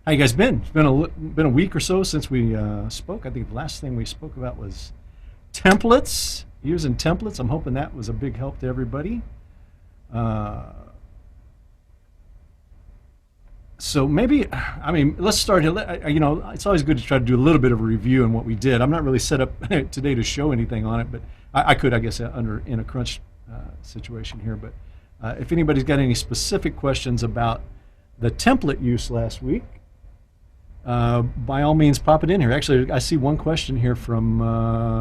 How you guys been? It's been a week or so since we spoke. I think the last thing we spoke about was templates, using templates. I'm hoping that was a big help to everybody. Uh, so maybe, I mean, let's start here. It's always good to try to do a little bit of a review on what we did. I'm not really set up today to show anything on it, but I could, I guess, in a crunch situation here. But if anybody's got any specific questions about the template use last week, by all means, pop it in here. Actually, I see one question here from,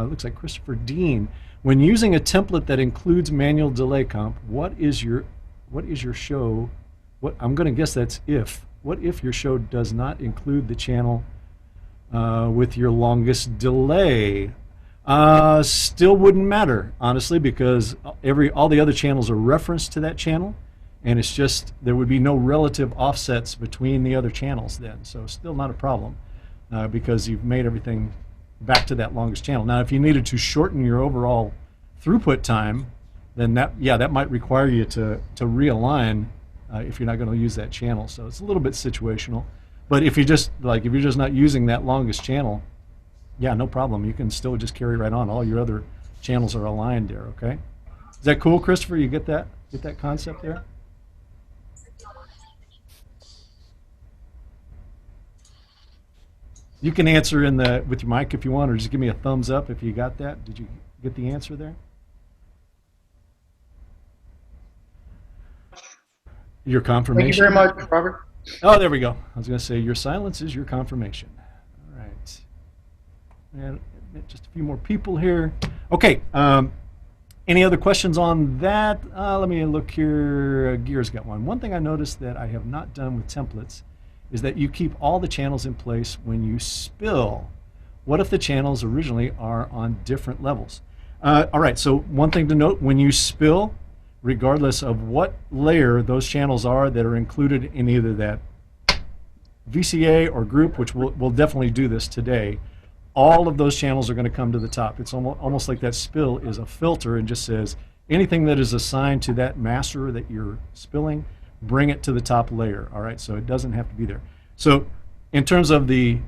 looks like Christopher Dean. When using a template that includes manual delay comp, what is your show? I'm going to guess that's if. What if your show does not include the channel with your longest delay? Still wouldn't matter, honestly, because all the other channels are referenced to that channel. And it's just, there would be no relative offsets between the other channels then. So still not a problem because you've made everything back to that longest channel. Now, if you needed to shorten your overall throughput time, then that might require you to realign if you're not going to use that channel. So it's a little bit situational. But if you're just not using that longest channel, yeah, no problem. You can still just carry right on. All your other channels are aligned there, okay? Is that cool, Christopher? You get that? Get that concept there? You can answer with your mic if you want, or just give me a thumbs up if you got that. Did you get the answer there? Your confirmation. Thank you very much, Robert. Oh, there we go. I was going to say your silence is your confirmation. All right. And just a few more people here. Okay. Any other questions on that? Let me look here. Gear's got one. One thing I noticed that I have not done with templates is that you keep all the channels in place when you spill. What if the channels originally are on different levels? All right, so one thing to note, when you spill, regardless of what layer those channels are that are included in either that VCA or group, which we'll definitely do this today, all of those channels are going to come to the top. It's almost like that spill is a filter and just says anything that is assigned to that master that you're spilling, bring it to the top layer, all right? So it doesn't have to be there. So in terms of the,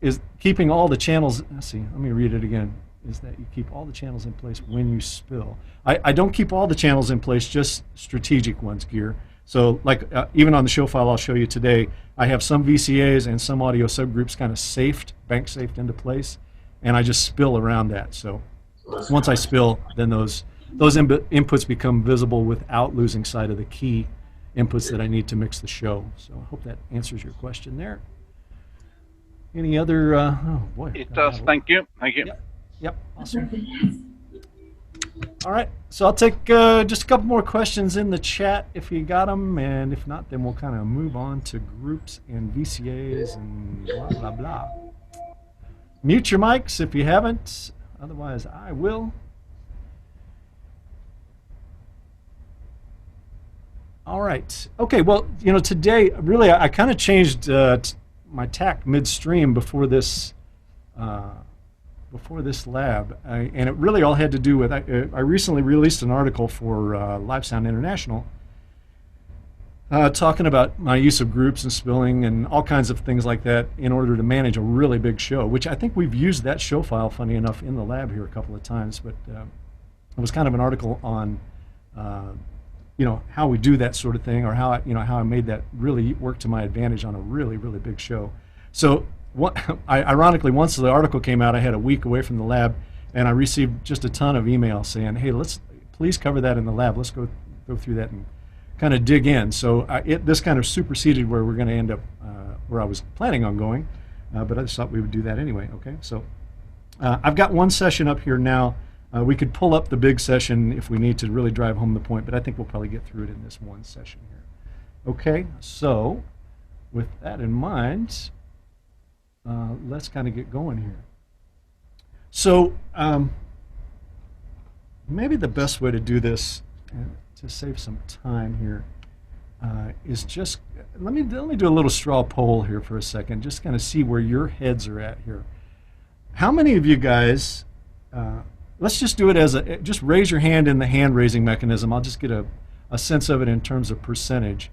is keeping all the channels, let's see, let me read it again, is that you keep all the channels in place when you spill. I don't keep all the channels in place, just strategic ones, Gear. So like even on the show file I'll show you today, I have some VCAs and some audio subgroups kind of bank safed into place, and I just spill around that. So once I spill, then those inputs become visible without losing sight of the key inputs that I need to mix the show. So I hope that answers your question there. Any other, oh boy. It does, thank you. Thank you. Yep, awesome. All right, so I'll take just a couple more questions in the chat if you got them, and if not, then we'll kind of move on to groups and VCAs and blah, blah, blah. Mute your mics if you haven't, otherwise I will. All right. Okay. Well, today really I kind of changed my tack midstream before this lab, and it really all had to do with I recently released an article for Live Sound International talking about my use of groups and spilling and all kinds of things like that in order to manage a really big show, which I think we've used that show file, funny enough, in the lab here a couple of times. But it was kind of an article on how we do that sort of thing, or how I made that really work to my advantage on a really, really big show. So ironically, once the article came out, I had a week away from the lab, and I received just a ton of emails saying, hey, please cover that in the lab. Let's go through that and kind of dig in. So this kind of superseded where we're going to end up, where I was planning on going, but I just thought we would do that anyway, okay? So I've got one session up here now. We could pull up the big session if we need to really drive home the point, but I think we'll probably get through it in this one session here. Okay, so with that in mind, let's kind of get going here. So maybe the best way to do this, to save some time here, is just, let me do a little straw poll here for a second, just kind of see where your heads are at here. How many of you guys, let's just do it just raise your hand in the hand raising mechanism. I'll just get a sense of it in terms of percentage.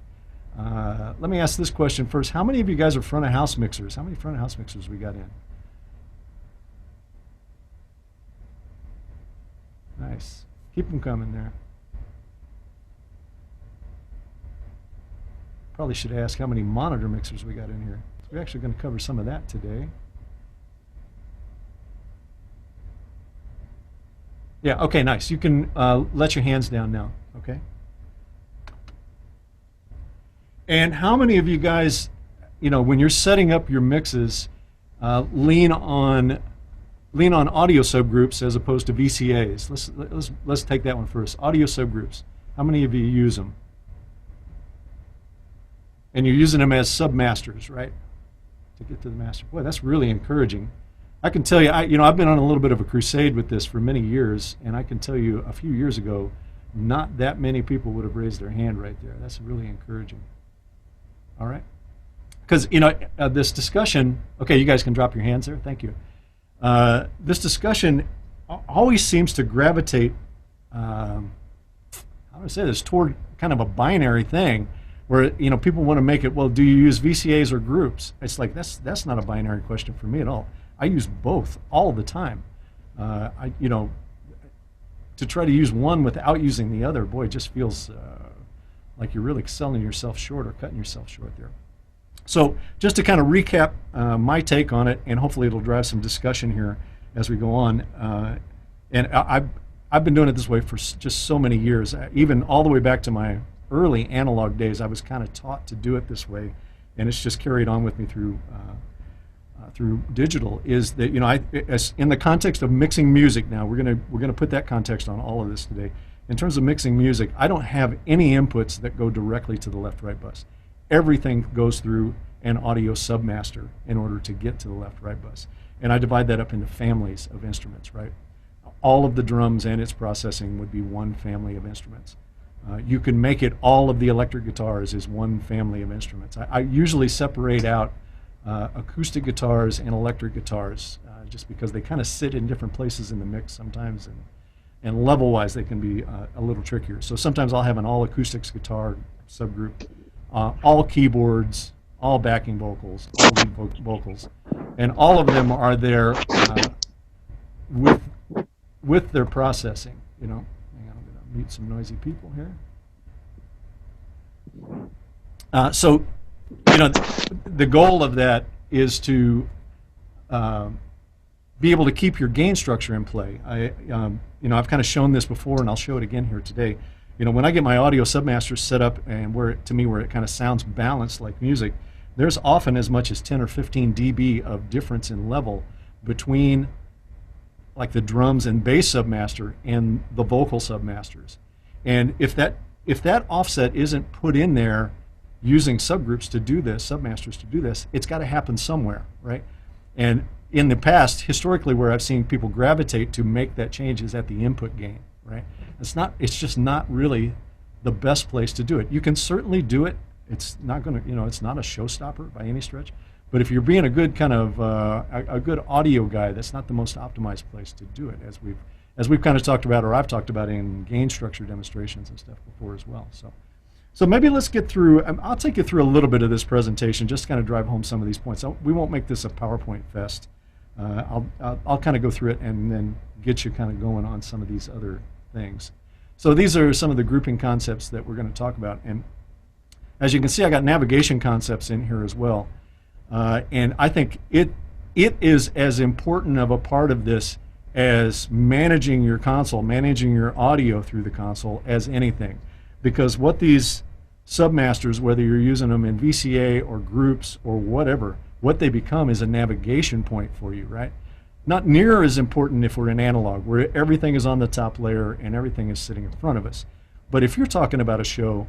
Let me ask this question first. How many of you guys are front of house mixers? How many front of house mixers we got in? Nice. Keep them coming there. Probably should ask how many monitor mixers we got in here. We're actually going to cover some of that today. Yeah, okay, nice. You can let your hands down now, okay? And how many of you guys, you know, when you're setting up your mixes, lean on audio subgroups as opposed to VCAs? Let's take that one first. Audio subgroups. How many of you use them? And you're using them as submasters, right? To get to the master. Boy, that's really encouraging. I can tell you, I've been on a little bit of a crusade with this for many years, and I can tell you a few years ago, not that many people would have raised their hand right there. That's really encouraging. All right? Because, this discussion, okay, you guys can drop your hands there. Thank you. This discussion always seems to gravitate, how do I say this, toward kind of a binary thing where, people want to make it, well, do you use VCAs or groups? It's like, that's not a binary question for me at all. I use both all the time. To try to use one without using the other, boy, it just feels like you're really selling yourself short or cutting yourself short there. So just to kind of recap my take on it, and hopefully it'll drive some discussion here as we go on. And I've been doing it this way for just so many years, even all the way back to my early analog days. I was kind of taught to do it this way, and it's just carried on with me through digital. Is that as in the context of mixing music now, we're gonna put that context on all of this today. In terms of mixing music, I don't have any inputs that go directly to the left-right bus. Everything goes through an audio submaster in order to get to the left-right bus, and I divide that up into families of instruments. Right, all of the drums and its processing would be one family of instruments. You can make it all of the electric guitars is one family of instruments. I usually separate out acoustic guitars and electric guitars, just because they kind of sit in different places in the mix sometimes, and level-wise they can be a little trickier. So sometimes I'll have an all-acoustics guitar subgroup, all keyboards, all backing vocals, all lead vocals, and all of them are there with their processing. Hang on, I'm going to mute some noisy people here. So the goal of that is to be able to keep your gain structure in play. I've kind of shown this before, and I'll show it again here today. When I get my audio submaster set up and where it kind of sounds balanced like music, there's often as much as 10 or 15 dB of difference in level between like the drums and bass submaster and the vocal submasters. And if that offset isn't put in there using subgroups to do this, submasters to do this, it's got to happen somewhere, right? And in the past, historically, where I've seen people gravitate to make that change is at the input gain, right? It's just not really the best place to do it. You can certainly do it. It's not going to, it's not a showstopper by any stretch. But if you're being a good kind of a good audio guy, that's not the most optimized place to do it, as we've kind of talked about, or I've talked about in gain structure demonstrations and stuff before as well. So maybe let's get through. I'll take you through a little bit of this presentation, just to kind of drive home some of these points. We won't make this a PowerPoint fest. I'll kind of go through it and then get you kind of going on some of these other things. So these are some of the grouping concepts that we're going to talk about. And as you can see, I got navigation concepts in here as well. And I think it is as important of a part of this as managing your console, managing your audio through the console as anything. Because what these submasters, whether you're using them in VCA or groups or whatever, what they become is a navigation point for you, right? Not near as important if we're in analog, where everything is on the top layer and everything is sitting in front of us. But if you're talking about a show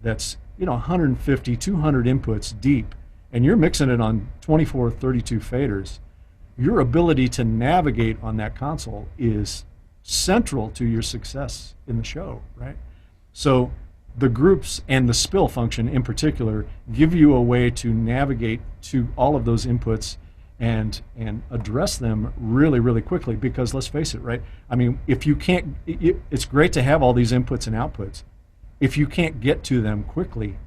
that's 150, 200 inputs deep, and you're mixing it on 24, 32 faders, your ability to navigate on that console is central to your success in the show, right? So the groups and the spill function in particular give you a way to navigate to all of those inputs and address them really, really quickly, because let's face it, right? I mean, if you can't, it's great to have all these inputs and outputs. If you can't get to them quickly,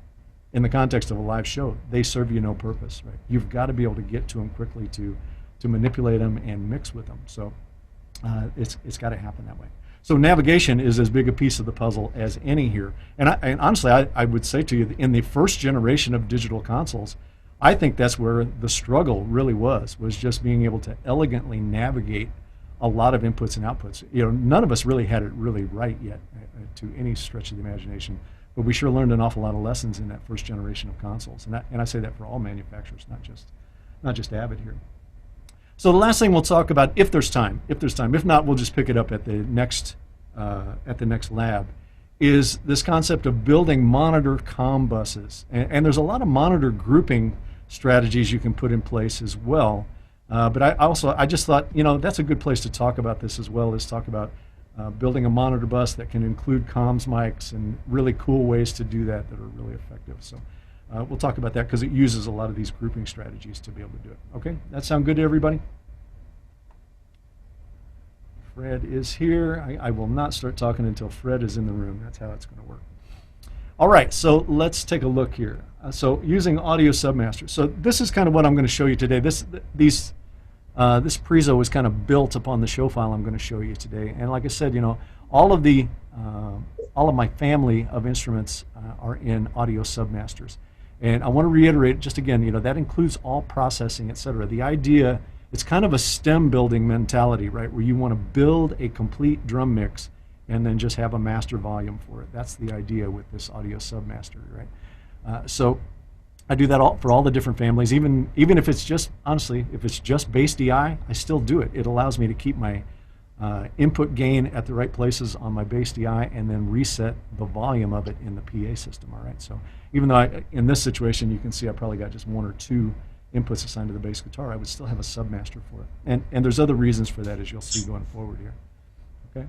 in the context of a live show, they serve you no purpose, right? You've got to be able to get to them quickly to manipulate them and mix with them. So it's got to happen that way. So navigation is as big a piece of the puzzle as any here. And honestly, I would say to you, in the first generation of digital consoles, I think that's where the struggle really was just being able to elegantly navigate a lot of inputs and outputs. You know, none of us really had it really right yet to any stretch of the imagination, but we sure learned an awful lot of lessons in that first generation of consoles. And I say that for all manufacturers, not just Avid here. So the last thing we'll talk about, if there's time. If not, we'll just pick it up at the next lab, is this concept of building monitor comm buses. And there's a lot of monitor grouping strategies you can put in place as well. But I just thought, you know, that's a good place to talk about this as well, is talk about building a monitor bus that can include comms mics and really cool ways to do that are really effective. So we'll talk about that because it uses a lot of these grouping strategies to be able to do it. Okay, that sound good to everybody? Fred is here. I will not start talking until Fred is in the room. That's how it's going to work. All right, so let's take a look here. So using audio submaster. So this is kind of what I'm going to show you today. This prezo is kind of built upon the show file I'm going to show you today. And like I said, you know, all of my family of instruments are in audio submasters. And I want to reiterate just again, you know, that includes all processing, et cetera. The idea, it's kind of a stem building mentality, right, where you want to build a complete drum mix and then just have a master volume for it. That's the idea with this audio submaster, right? So I do that for all the different families, even if it's just, honestly, if it's just bass DI, I still do it. It allows me to keep my input gain at the right places on my bass DI and then reset the volume of it in the PA system, all right? So even though in this situation, you can see I probably got just one or two inputs assigned to the bass guitar, I would still have a submaster for it. And there's other reasons for that, as you'll see going forward here, okay?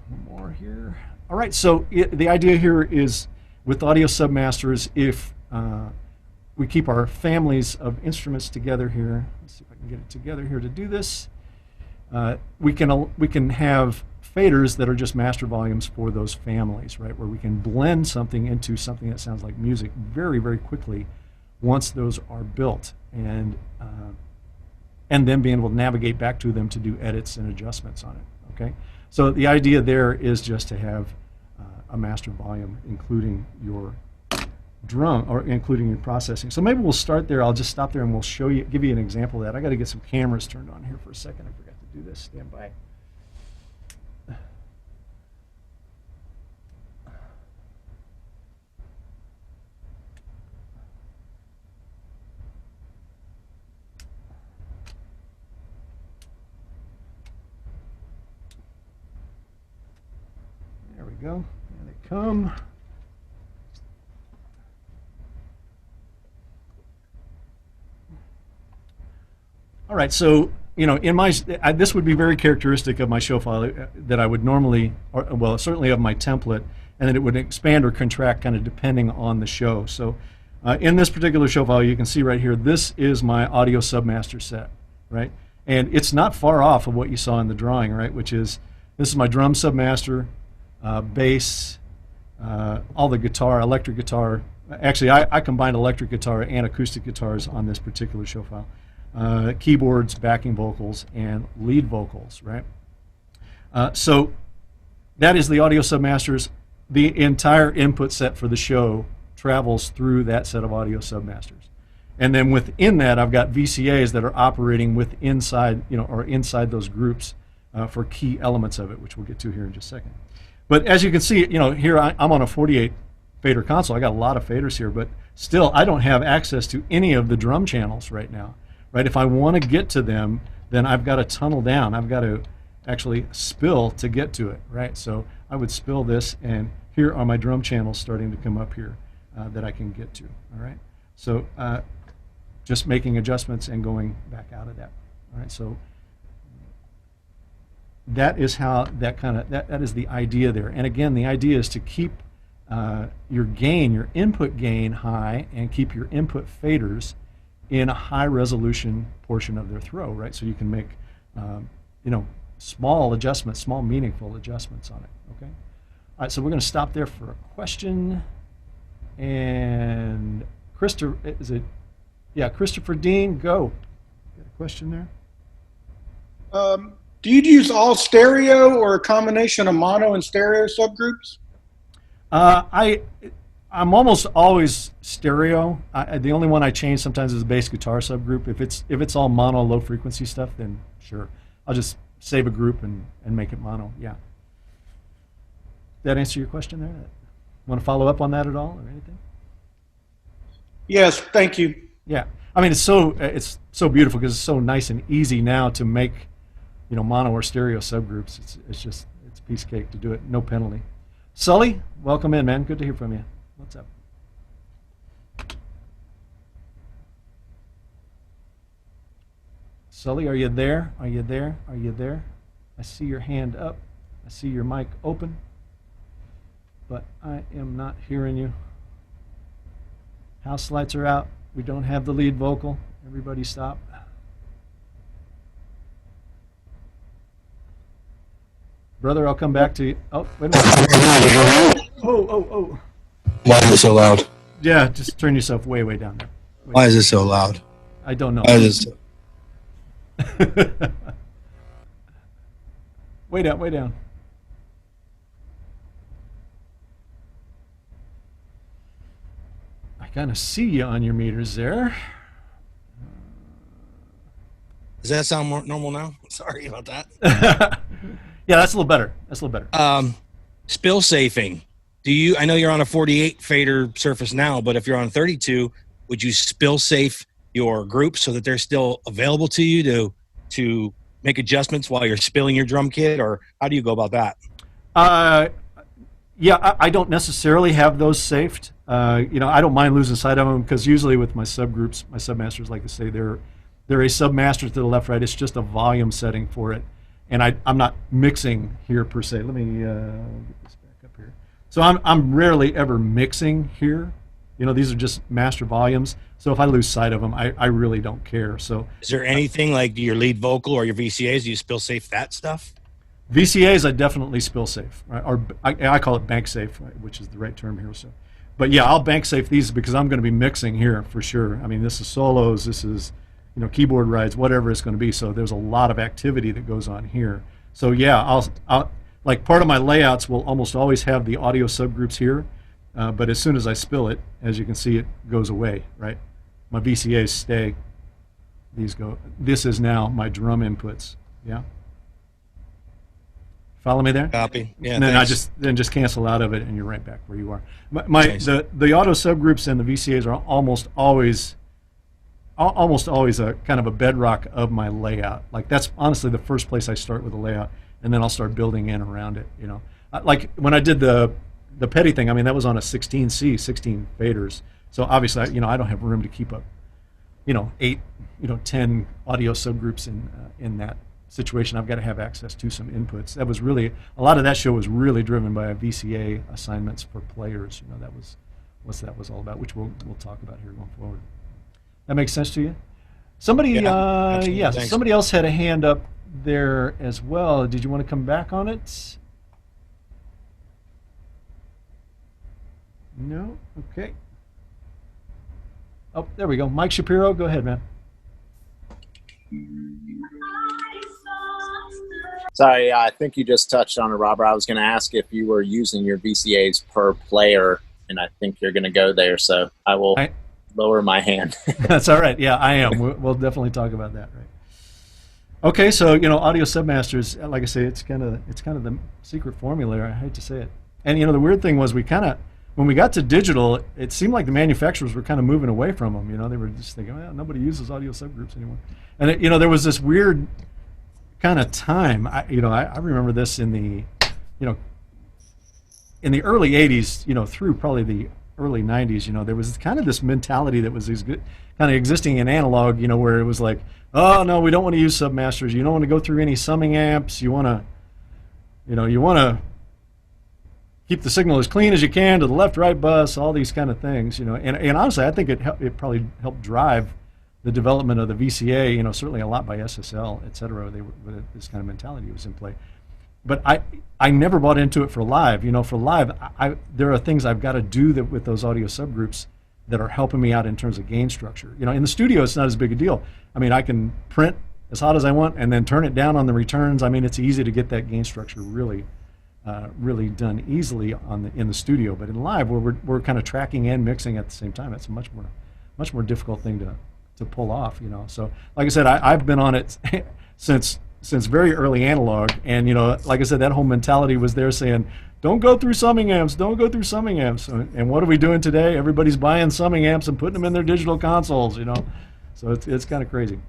One more here. All right, so the idea here is with audio submasters, if we keep our families of instruments together here, let's see if I can get it together here to do this, we can have faders that are just master volumes for those families, right, where we can blend something into something that sounds like music very, very quickly once those are built, and then being able to navigate back to them to do edits and adjustments on it, okay? So the idea there is just to have a master volume, including your drum, or including your processing. So maybe we'll start there. I'll just stop there and we'll show you, give you an example of that. I got to get some cameras turned on here for a second. I forgot to do this. Stand by. There we go. There they come. All right, so you know, in my this would be very characteristic of my show file that I would normally, or, well, certainly of my template, and then it would expand or contract kind of depending on the show. So in this particular show file, you can see right here, this is my audio submaster set, right? And it's not far off of what you saw in the drawing, right? Which is, this is my drum submaster, bass, all the guitar, electric guitar. Actually, I combined electric guitar and acoustic guitars on this particular show file. Keyboards, backing vocals, and lead vocals, right? So that is the audio submasters. The entire input set for the show travels through that set of audio submasters. And then within that, I've got VCAs that are operating inside those groups for key elements of it, which we'll get to here in just a second. But as you can see, you know, here I'm on a 48 fader console. I got a lot of faders here, but still I don't have access to any of the drum channels right now. Right? If I want to get to them, then I've got to tunnel down. I've got to actually spill to get to it, right? So I would spill this, and here are my drum channels starting to come up here that I can get to, all right? So just making adjustments and going back out of that, all right? So that is how that is the idea there. And again, the idea is to keep your gain, your input gain high, and keep your input faders in a high resolution portion of their throw, right? So you can make, you know, small adjustments, small meaningful adjustments on it, okay? All right, so we're going to stop there for a question. And Christopher, is it? Yeah, Christopher Dean, go. Got a question there? Do you use all stereo or a combination of mono and stereo subgroups? I'm almost always stereo. The only one I change sometimes is the bass guitar subgroup. If it's all mono, low frequency stuff, then sure, I'll just save a group and make it mono. Yeah. That answer your question there? Want to follow up on that at all or anything? Yes, thank you. Yeah, I mean it's so beautiful because it's so nice and easy now to make, mono or stereo subgroups. It's a piece of cake to do it, no penalty. Sully, welcome in, man. Good to hear from you. What's up? Sully, are you there? Are you there? Are you there? I see your hand up. I see your mic open, but I am not hearing you. House lights are out. We don't have the lead vocal. Everybody stop. Brother, I'll come back to you. Oh, wait a minute. Oh. Why is it so loud? Yeah, just turn yourself way, way down there. Why is it so loud? I don't know. Why is it so... Way down, way down. I kind of see you on your meters there. Does that sound more normal now? Sorry about that. Yeah, that's a little better. That's a little better. Spill safing. I know you're on a 48 fader surface now, but if you're on 32, would you spill safe your groups so that they're still available to you to make adjustments while you're spilling your drum kit, or how do you go about that? Yeah, I don't necessarily have those saved. I don't mind losing sight of them because usually with my subgroups, my submasters, like to say, they're a submaster to the left, right. It's just a volume setting for it, and I'm not mixing here per se. Let me get this back up here. So I'm rarely ever mixing here. These are just master volumes. So if I lose sight of them, I really don't care. So is there anything like your lead vocal or your VCAs? Do you spill safe that stuff? VCAs, I definitely spill safe, right? Or I call it bank safe, right, which is the right term here. So, but yeah, I'll bank safe these because I'm going to be mixing here for sure. I mean, this is solos, this is keyboard rides, whatever it's going to be. So there's a lot of activity that goes on here. So yeah, I'll like part of my layouts will almost always have the audio subgroups here, but as soon as I spill it, as you can see, it goes away, right? My VCAs stay. These go. This is now my drum inputs. Yeah. Follow me there? Copy. Yeah. And then just cancel out of it, and you're right back where you are. The auto subgroups and the VCAs are almost always a kind of a bedrock of my layout. Like that's honestly the first place I start with a layout, and then I'll start building in around it. Like when I did the petty thing, I mean that was on a 16C, 16 faders. So obviously, I don't have room to keep up, 8, 10 audio subgroups in that situation. I've got to have access to some inputs. That was really, a lot of that show was really driven by VCA assignments for players. That was what that was all about, which we'll talk about here going forward. That makes sense to you? Somebody, somebody else had a hand up there as well. Did you want to come back on it? No? Okay. Oh, there we go. Mike Shapiro, go ahead, man. Sorry, I think you just touched on it, Robert. I was going to ask if you were using your VCAs per player, and I think you're going to go there, so I will lower my hand. That's all right. Yeah, I am. We'll definitely talk about that, right? Okay, so audio submasters, like I say, it's kind of the secret formula. I hate to say it, and the weird thing was when we got to digital, it seemed like the manufacturers were kind of moving away from them. They were just thinking, well, nobody uses audio subgroups anymore. And there was this weird kind of time. I remember this in the early '80s, through probably the early '90s. There was kind of this mentality that was kind of existing in analog. Where it was like, oh no, we don't want to use submasters. You don't want to go through any summing amps. You want to keep the signal as clean as you can to the left-right bus, all these kind of things, and honestly, I think it probably helped drive the development of the VCA, certainly a lot by SSL, et cetera. This kind of mentality was in play. but I never bought into it for live. You know, for live, there are things I've got to do that with those audio subgroups that are helping me out in terms of gain structure. You know, in the studio, it's not as big a deal. I mean, I can print as hot as I want and then turn it down on the returns. I mean, it's easy to get that gain structure really done easily in the studio. But in live, where we're kind of tracking and mixing at the same time, it's a much more difficult thing to pull off. You know, so like I said, I've been on it since very early analog, and you know, like I said, that whole mentality was there saying, don't go through summing amps, don't go through summing amps. And what are we doing today? Everybody's buying summing amps and putting them in their digital consoles, you know. So it's kind of crazy.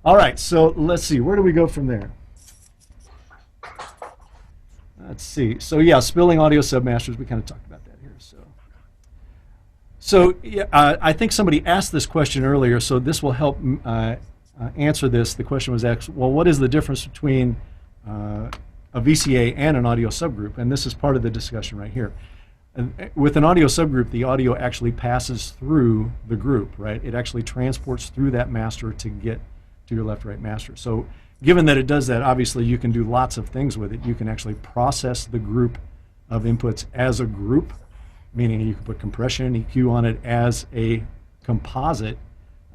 All right, so let's see, where do we go from there? Let's see. So yeah, spilling audio submasters, we kind of talked about that here. So yeah, I think somebody asked this question earlier, so this will help answer this. The question was asked, well, what is the difference between a VCA and an audio subgroup? And this is part of the discussion right here. And with an audio subgroup, the audio actually passes through the group, right? It actually transports through that master to get to your left-right master. So given that it does that, obviously you can do lots of things with it. You can actually process the group of inputs as a group, meaning you can put compression, EQ on it as a composite,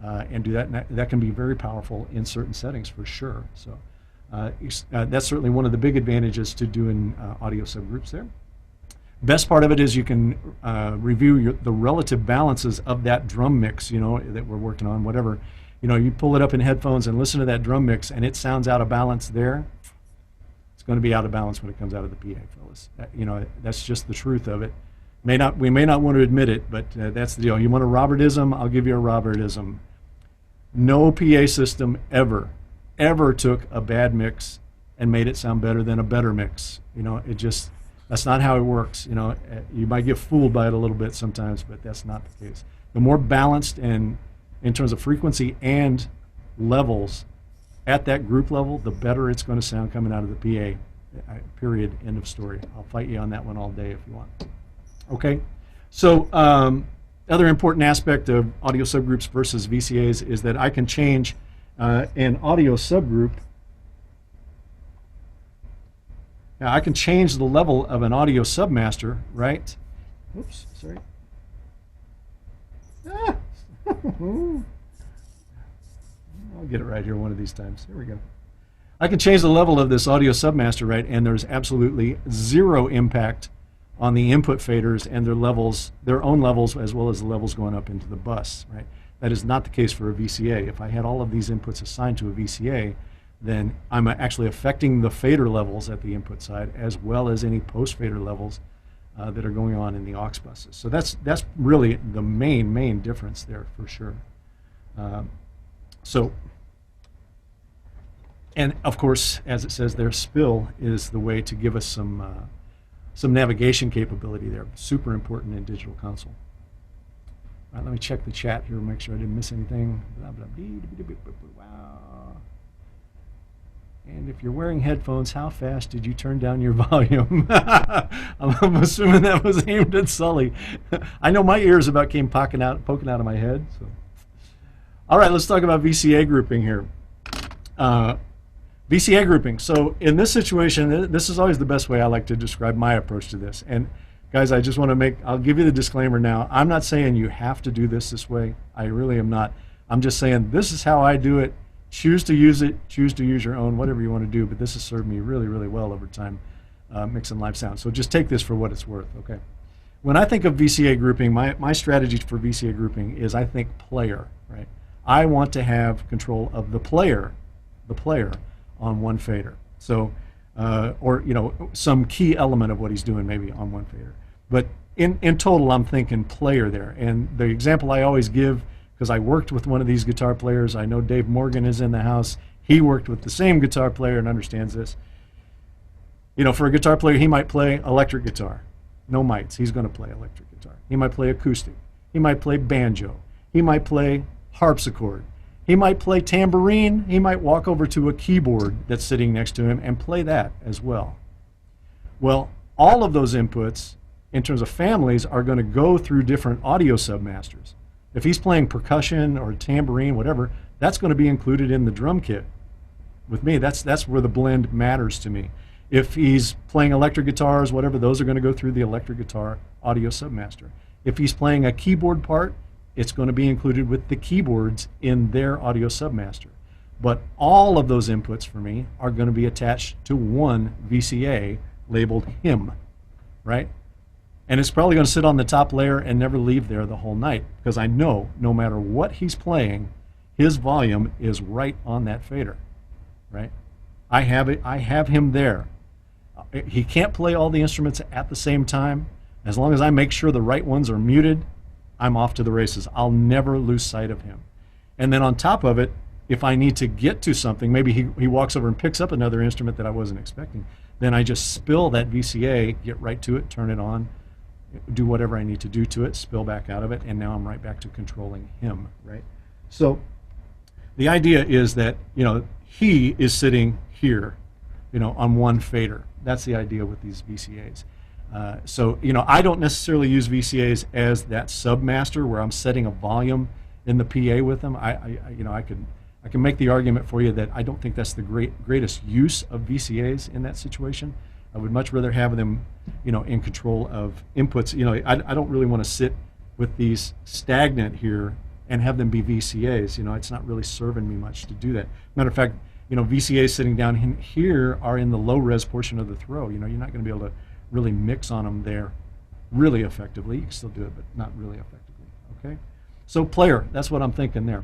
and do that. And that can be very powerful in certain settings for sure. So that's certainly one of the big advantages to doing audio subgroups there. Best part of it is you can review the relative balances of that drum mix, you know, that we're working on, whatever. You know, you pull it up in headphones and listen to that drum mix, and it sounds out of balance there. It's going to be out of balance when it comes out of the PA, fellas. You know, that's just the truth of it. We may not want to admit it, but that's the deal. You want a Robertism? I'll give you a Robertism. No PA system ever took a bad mix and made it sound better than a better mix. You know, that's not how it works. You know, you might get fooled by it a little bit sometimes, but that's not the case. The more balanced and in terms of frequency and levels at that group level, the better it's going to sound coming out of the PA. Period. End of story. I'll fight you on that one all day if you want. Okay. So other important aspect of audio subgroups versus VCAs is that I can change an audio subgroup. Now I can change the level of an audio submaster, right? Oops, sorry. Ah. I'll get it right here one of these times. Here we go. I can change the level of this audio submaster, right? And there's absolutely zero impact on the input faders and their own levels, as well as the levels going up into the bus, right? That is not the case for a VCA. If I had all of these inputs assigned to a VCA, then I'm actually affecting the fader levels at the input side, as well as any post-fader levels that are going on in the aux buses. So that's really the main difference there for sure. And of course, as it says there, spill is the way to give us some navigation capability there. Super important in digital console. All right, let me check the chat here, make sure I didn't miss anything. Blah, blah, blah, wow. And if you're wearing headphones, how fast did you turn down your volume? I'm assuming that was aimed at Sully. I know my ears about came poking out of my head. So. All right, let's talk about VCA grouping here. VCA grouping. So in this situation, this is always the best way I like to describe my approach to this. And guys, I just want to I'll give you the disclaimer now. I'm not saying you have to do this way. I really am not. I'm just saying this is how I do it. Choose to use it, choose to use your own, whatever you want to do, but this has served me really, really well over time, mixing live sound. So just take this for what it's worth, okay? When I think of VCA grouping, my strategy for VCA grouping is I think player, right? I want to have control of the player on one fader. So, or, you know, some key element of what he's doing maybe on one fader. But in total, I'm thinking player there. And the example I always give, because I worked with one of these guitar players. I know Dave Morgan is in the house. He worked with the same guitar player and understands this. You know, for a guitar player, he might play electric guitar. No mites. He's going to play electric guitar. He might play acoustic. He might play banjo. He might play harpsichord. He might play tambourine. He might walk over to a keyboard that's sitting next to him and play that as well. Well, all of those inputs, in terms of families, are going to go through different audio submasters. If he's playing percussion or tambourine, whatever, that's going to be included in the drum kit. with me. That's where the blend matters to me. If he's playing electric guitars, whatever, those are going to go through the electric guitar audio submaster. If he's playing a keyboard part, it's going to be included with the keyboards in their audio submaster. But all of those inputs for me are going to be attached to one VCA labeled him, right? And it's probably going to sit on the top layer and never leave there the whole night, because I know no matter what he's playing, his volume is right on that fader, right? I have him there. He can't play all the instruments at the same time. As long as I make sure the right ones are muted, I'm off to the races. I'll never lose sight of him. And then on top of it, if I need to get to something, maybe he walks over and picks up another instrument that I wasn't expecting, then I just spill that VCA, get right to it, turn it on, do whatever I need to do to it, spill back out of it, and now I'm right back to controlling him, right? So the idea is that, he is sitting here, on one fader. That's the idea with these VCAs. So, I don't necessarily use VCAs as that submaster where I'm setting a volume in the PA with them. I can make the argument for you that I don't think that's the greatest use of VCAs in that situation. I would much rather have them, in control of inputs. I don't really want to sit with these stagnant here and have them be VCAs. It's not really serving me much to do that. Matter of fact, VCAs sitting down here are in the low res portion of the throw. You're not going to be able to really mix on them there really effectively. You can still do it, but not really effectively, okay? So player, that's what I'm thinking there.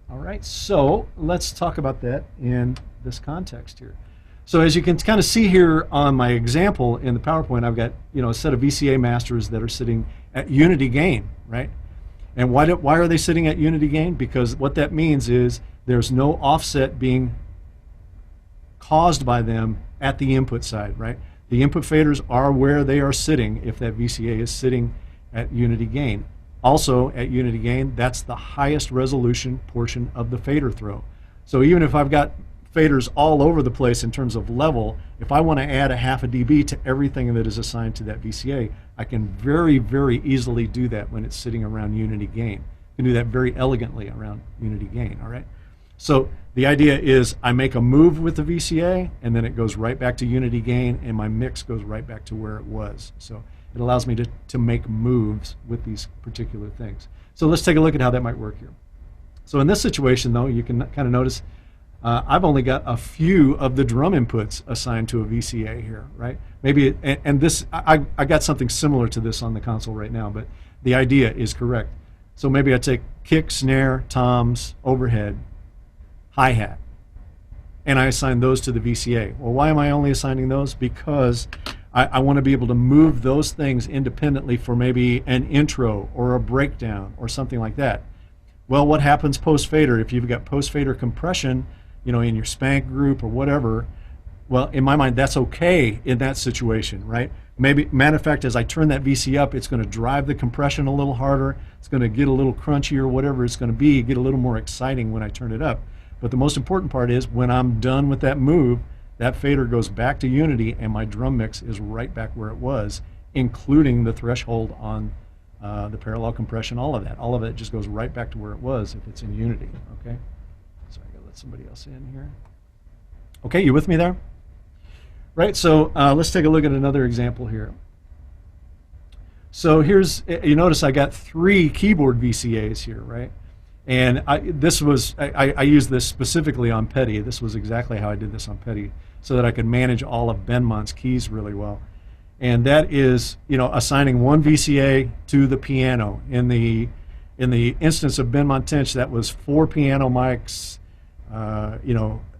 All right, so let's talk about that in this context here. So as you can kind of see here on my example in the PowerPoint, I've got a set of VCA masters that are sitting at unity gain, right? And why are they sitting at unity gain? Because what that means is there's no offset being caused by them at the input side, right? The input faders are where they are sitting if that VCA is sitting at unity gain. Also at unity gain, that's the highest resolution portion of the fader throw. So even if I've got faders all over the place in terms of level, if I want to add a half a dB to everything that is assigned to that VCA, I can very, very easily do that when it's sitting around unity gain. I can do that very elegantly around unity gain, all right? So the idea is I make a move with the VCA, and then it goes right back to unity gain, and my mix goes right back to where it was. So it allows me to make moves with these particular things. So let's take a look at how that might work here. So in this situation, though, you can kind of notice I've only got a few of the drum inputs assigned to a VCA here, right? Maybe, and this, I got something similar to this on the console right now, but the idea is correct. So maybe I take kick, snare, toms, overhead, hi-hat, and I assign those to the VCA. Well, why am I only assigning those? Because I want to be able to move those things independently for maybe an intro or a breakdown or something like that. Well, what happens post-fader? If you've got post-fader compression, in your spank group or whatever, well, in my mind, that's okay in that situation, right? Maybe, matter of fact, as I turn that VC up, it's going to drive the compression a little harder. It's going to get a little crunchier, whatever it's going to be, get a little more exciting when I turn it up. But the most important part is when I'm done with that move, that fader goes back to unity and my drum mix is right back where it was, including the threshold on the parallel compression, all of that. All of it just goes right back to where it was if it's in unity, okay? So I gotta let somebody else in here. Okay, you with me there? Right, so let's take a look at another example here. So here's, you notice I got 3 keyboard VCAs here, right? And I used this specifically on Petty. This was exactly how I did this on Petty, so that I could manage all of Benmont's keys really well. And that is, assigning one VCA to the piano. In the instance of Benmont Tench, that was 4 piano mics,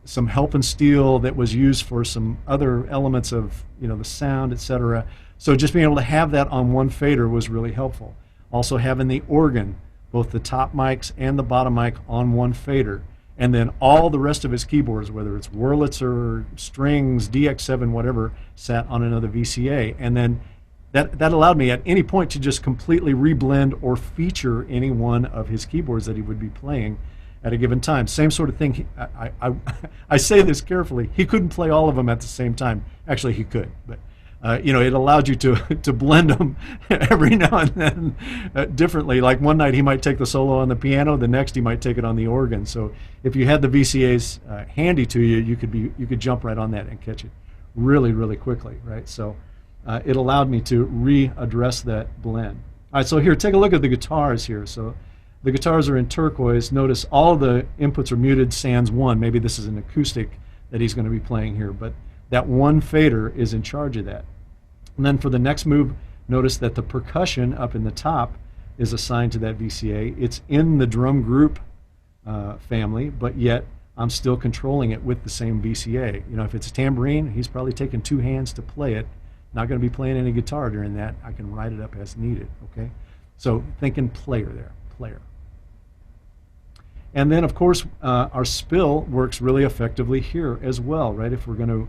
some helping steel that was used for some other elements of, the sound, etc. So just being able to have that on one fader was really helpful. Also having the organ, both the top mics and the bottom mic on one fader, and then all the rest of his keyboards, whether it's Wurlitzer, strings, DX7, whatever, sat on another VCA. And then that allowed me at any point to just completely reblend or feature any one of his keyboards that he would be playing at a given time. Same sort of thing. I say this carefully. He couldn't play all of them at the same time. Actually, he could, but You know, it allowed you to to blend them every now and then differently. Like one night he might take the solo on the piano, the next he might take it on the organ. So if you had the VCAs handy to you, you could jump right on that and catch it really quickly, right? So it allowed me to readdress that blend. All right, so here, take a look at the guitars here. So the guitars are in turquoise. Notice all the inputs are muted sans 1. Maybe this is an acoustic that he's going to be playing here, but that one fader is in charge of that. And then for the next move, notice that the percussion up in the top is assigned to that VCA. It's in the drum group family, but yet I'm still controlling it with the same VCA. You know, if it's a tambourine, he's probably taking 2 hands to play it. Not going to be playing any guitar during that. I can write it up as needed, okay? So thinking player there, player. And then, of course, our spill works really effectively here as well, right? If we're going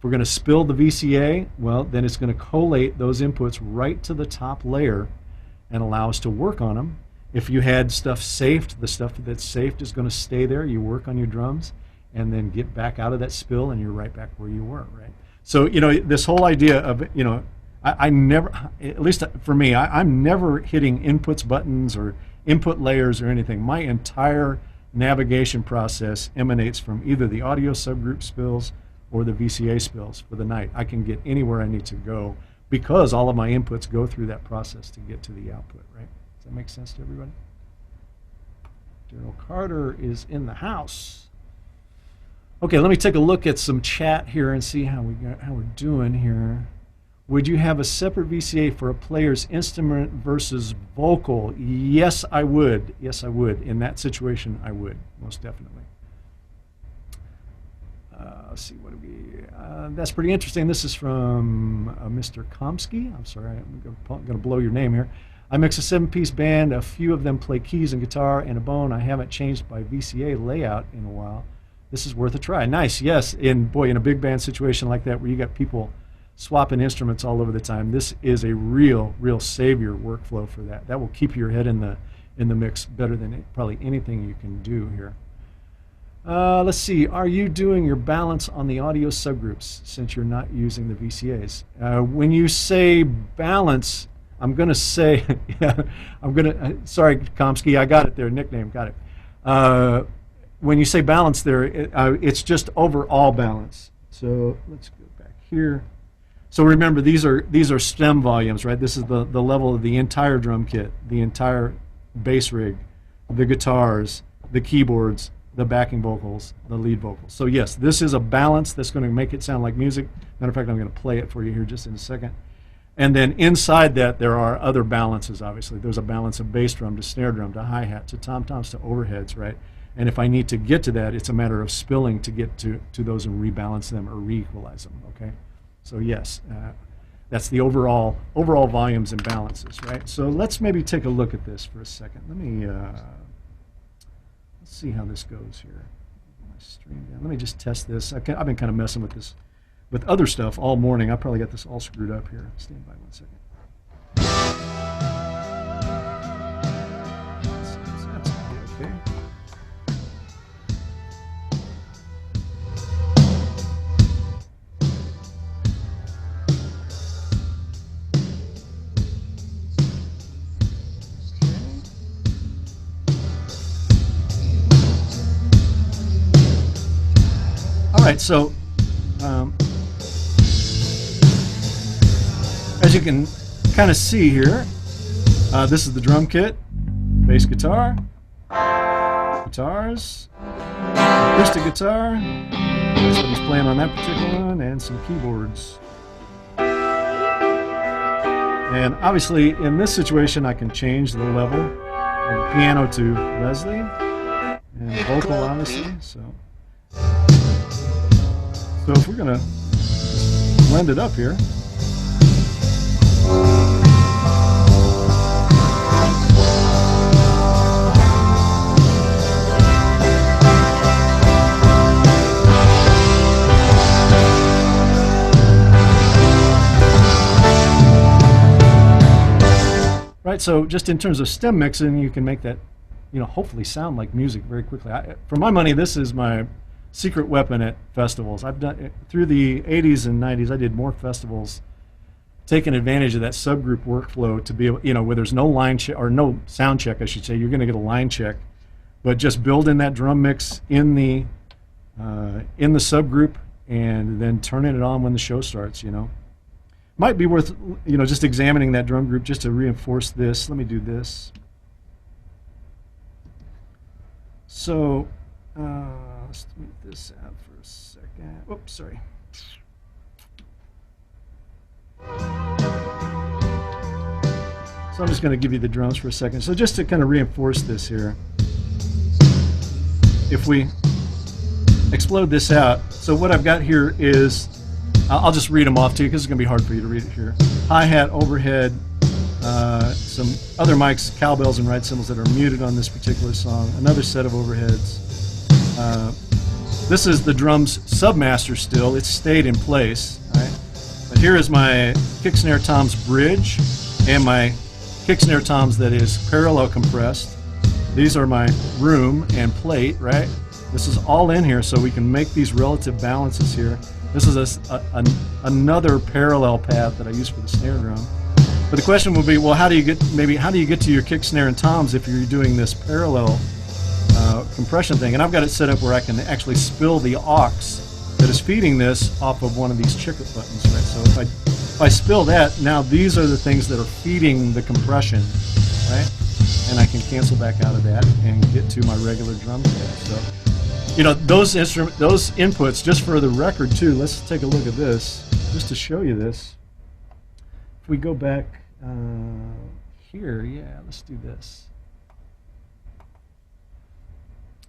to spill the VCA, well, then it's going to collate those inputs right to the top layer and allow us to work on them. If you had stuff safed, the stuff that's safed is going to stay there. You work on your drums and then get back out of that spill and you're right back where you were, right? So, you know, this whole idea of, you know, I never, at least for me, I'm never hitting inputs buttons or input layers or anything. My entire navigation process emanates from either the audio subgroup spills or the VCA spills for the night. I can get anywhere I need to go because all of my inputs go through that process to get to the output, right? Does that make sense to everybody? Daryl Carter is in the house. Okay, let me take a look at some chat here and see how we're doing here. Would you have a separate VCA for a player's instrument versus vocal? Yes, I would. Yes, I would. In that situation, I would, most definitely. Let's see, what do we... that's pretty interesting. This is from Mr. Komsky. I'm sorry, I'm going to blow your name here. I mix a 7-piece band. A few of them play keys and guitar and a bone. I haven't changed my VCA layout in a while. This is worth a try. Nice, yes. In a big band situation like that where you got people swapping instruments all over the time, this is a real savior workflow for that. That will keep your head in the mix better than probably anything you can do here. Let's see. Are you doing your balance on the audio subgroups since you're not using the VCAs? When you say balance, I'm going to say, sorry, Komsky, I got it there, nickname, got it. When you say balance there, it's just overall balance. So let's go back here. So remember, these are stem volumes, right? This is the level of the entire drum kit, the entire bass rig, the guitars, the keyboards, the backing vocals, the lead vocals. So yes, this is a balance that's going to make it sound like music. Matter of fact, I'm going to play it for you here just in a second. And then inside that, there are other balances, obviously. There's a balance of bass drum to snare drum to hi-hat to tom-toms to overheads, right? And if I need to get to that, it's a matter of spilling to get to those and rebalance them or re-equalize them, okay? So yes, that's the overall volumes and balances, right? So let's maybe take a look at this for a second. Let me, let's see how this goes here. My stream down. Let me just test this. I've been kind of messing with this, with other stuff all morning. I probably got this all screwed up here. Stand by 1 second. That's okay. All right, so as you can kind of see here, this is the drum kit, bass guitar, guitars, acoustic guitar, that's what he's playing on that particular one, and some keyboards. And obviously in this situation I can change the level of piano to Leslie, and vocal obviously, so if we're going to blend it up here, right, so just in terms of stem mixing, you can make that, hopefully sound like music very quickly. For my money, this is my secret weapon at festivals. I've done through the 80s and 90s. I did more festivals taking advantage of that subgroup workflow to be able, where there's no line check or no sound check, I should say. You're going to get a line check, but just build in that drum mix in the subgroup and then turning it on when the show starts. Might be worth just examining that drum group just to reinforce this. Let me do this. So let's move this out for a second. Oops, sorry. So I'm just going to give you the drums for a second. So just to kind of reinforce this here, if we explode this out, so what I've got here is, I'll just read them off to you because it's going to be hard for you to read it here. Hi-hat, overhead, some other mics, cowbells, and ride cymbals that are muted on this particular song. Another set of overheads. This is the drums submaster still. It's stayed in place. Right? But here is my kick snare toms bridge and my kick snare toms that is parallel compressed. These are my room and plate, right? This is all in here so we can make these relative balances here. This is another parallel path that I use for the snare drum. But the question will be, well, how do you get to your kick, snare, and toms if you're doing this parallel compression thing? And I've got it set up where I can actually spill the aux that is feeding this off of one of these chiclet buttons, right? So if I spill that, now these are the things that are feeding the compression, right? And I can cancel back out of that and get to my regular drum kit. So, those inputs, just for the record too, let's take a look at this, just to show you this. If we go back here, yeah, let's do this.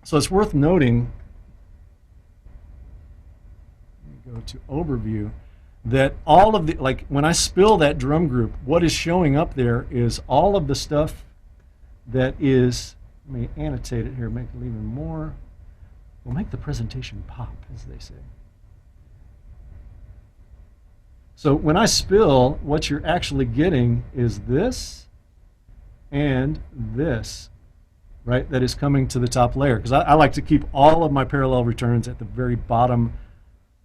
So it's worth noting, let me go to overview, that all of the, like when I spill that drum group, what is showing up there is all of the stuff that is, let me annotate it here, make it even more, we'll make the presentation pop, as they say. So when I spill, what you're actually getting is this and this, right? That is coming to the top layer. Because I like to keep all of my parallel returns at the very bottom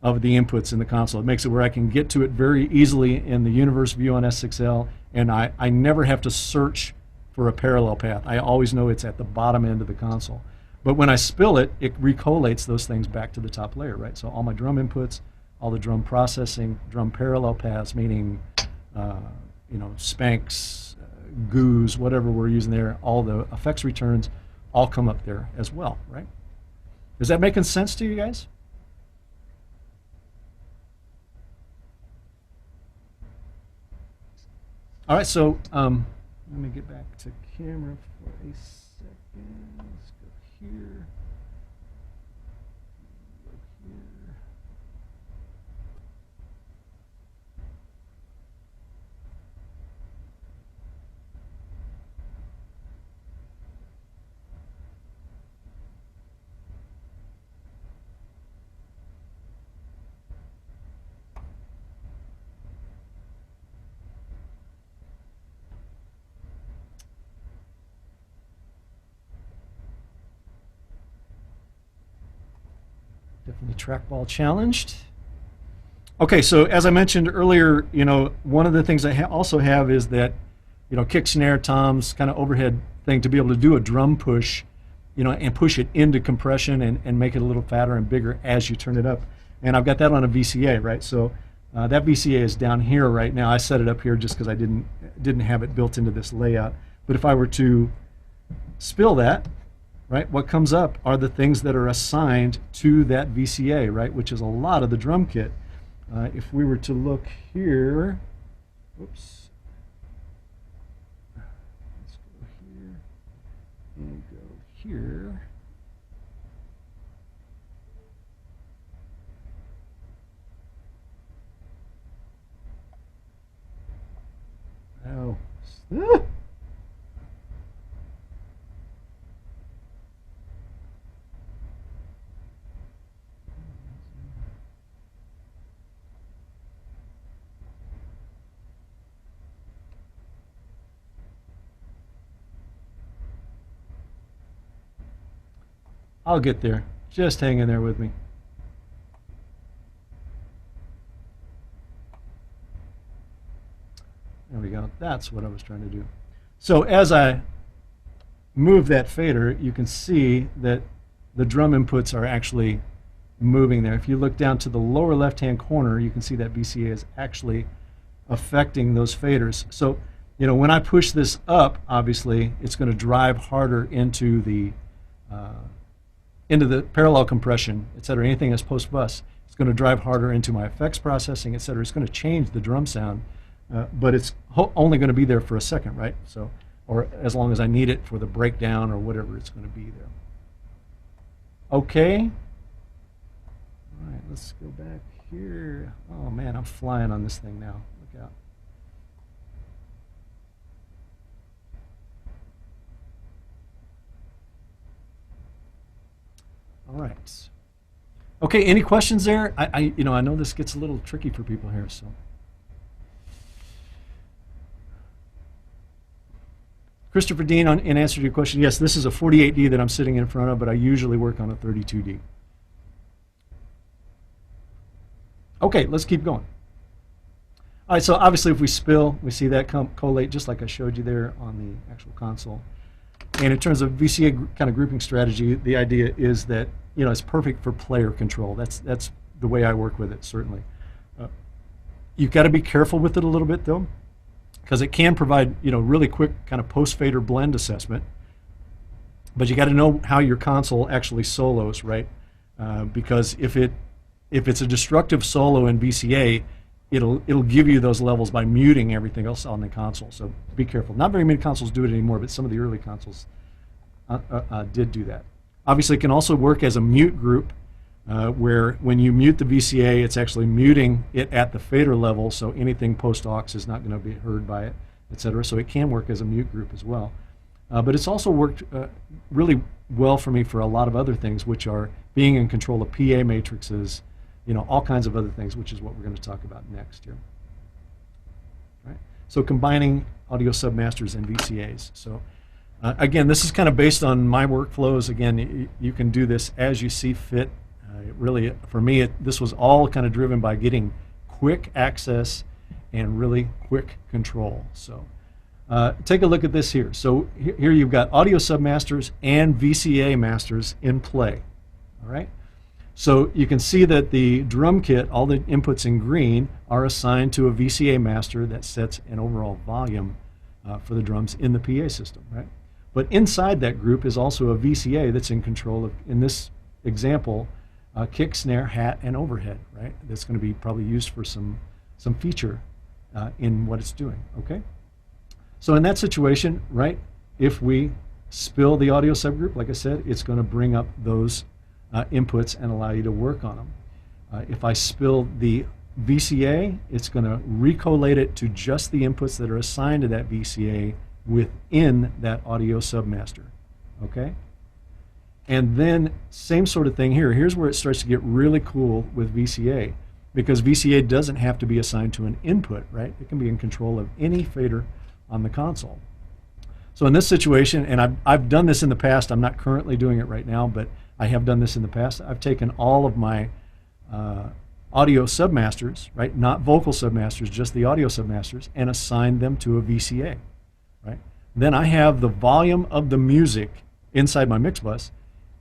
of the inputs in the console. It makes it where I can get to it very easily in the universe view on S6L, and I never have to search for a parallel path. I always know it's at the bottom end of the console. But when I spill it, it recollates those things back to the top layer, right? So all my drum inputs, all the drum processing, drum parallel paths, meaning spanks, goos, whatever we're using there, all the effects returns all come up there as well, right? Is that making sense to you guys? All right, so let me get back to camera for a second. Let's go here. Definitely trackball challenged. Okay, so as I mentioned earlier, one of the things I also have is that, kick, snare, toms, kind of overhead thing to be able to do a drum push, and push it into compression and make it a little fatter and bigger as you turn it up. And I've got that on a VCA, right? So that VCA is down here right now. I set it up here just because I didn't have it built into this layout. But if I were to spill that, right, what comes up are the things that are assigned to that VCA, right, which is a lot of the drum kit. If we were to look here, oops, let's go here and go here. Oh. I'll get there. Just hang in there with me. There we go. That's what I was trying to do. So as I move that fader, you can see that the drum inputs are actually moving there. If you look down to the lower left-hand corner, you can see that VCA is actually affecting those faders. So, you know, when I push this up, obviously, it's going to drive harder into the parallel compression, et cetera. Anything that's post-bus, it's going to drive harder into my effects processing, et cetera. It's going to change the drum sound, but it's only going to be there for a second, right? So, or as long as I need it for the breakdown or whatever it's going to be there. Okay. All right, let's go back here. Oh man, I'm flying on this thing now. Look out. All right. Okay, any questions there? I know this gets a little tricky for people here, so. Christopher Dean, in answer to your question, yes, this is a 48D that I'm sitting in front of, but I usually work on a 32D. Okay, let's keep going. All right, so obviously if we spill, we see that collate just like I showed you there on the actual console. And in terms of VCA kind of grouping strategy, the idea is that, you know, it's perfect for player control. That's the way I work with it, certainly. You've got to be careful with it a little bit, though, because it can provide, you know, really quick kind of post-fader blend assessment. But you got to know how your console actually solos, right? Because if it's a destructive solo in VCA, it'll give you those levels by muting everything else on the console. So be careful. Not very many consoles do it anymore, but some of the early consoles did do that. Obviously, it can also work as a mute group, where when you mute the VCA, it's actually muting it at the fader level, so anything post-aux is not going to be heard by it, et cetera. So it can work as a mute group as well. But it's also worked really well for me for a lot of other things, which are being in control of PA matrices, you know, all kinds of other things, which is what we're going to talk about next here. Right? So combining audio submasters and VCAs. So again, this is kind of based on my workflows. Again, you can do this as you see fit. Really, for me, this was all kind of driven by getting quick access and really quick control. So take a look at this here. So here you've got audio submasters and VCA masters in play. All right. So you can see that the drum kit, all the inputs in green, are assigned to a VCA master that sets an overall volume for the drums in the PA system, right? But inside that group is also a VCA that's in control of, in this example, kick, snare, hat, and overhead, right? That's going to be probably used for some feature in what it's doing, okay? So in that situation, right, if we spill the audio subgroup, like I said, it's going to bring up those inputs and allow you to work on them. If I spill the VCA, it's going to recollate it to just the inputs that are assigned to that VCA within that audio submaster, okay? And then same sort of thing here. Here's where it starts to get really cool with VCA, because VCA doesn't have to be assigned to an input, right? It can be in control of any fader on the console. So in this situation, and I've done this in the past, I'm not currently doing it right now, but I have done this in the past. I've taken all of my audio submasters, right? Not vocal submasters, just the audio submasters, and assigned them to a VCA, right? Then I have the volume of the music inside my mix bus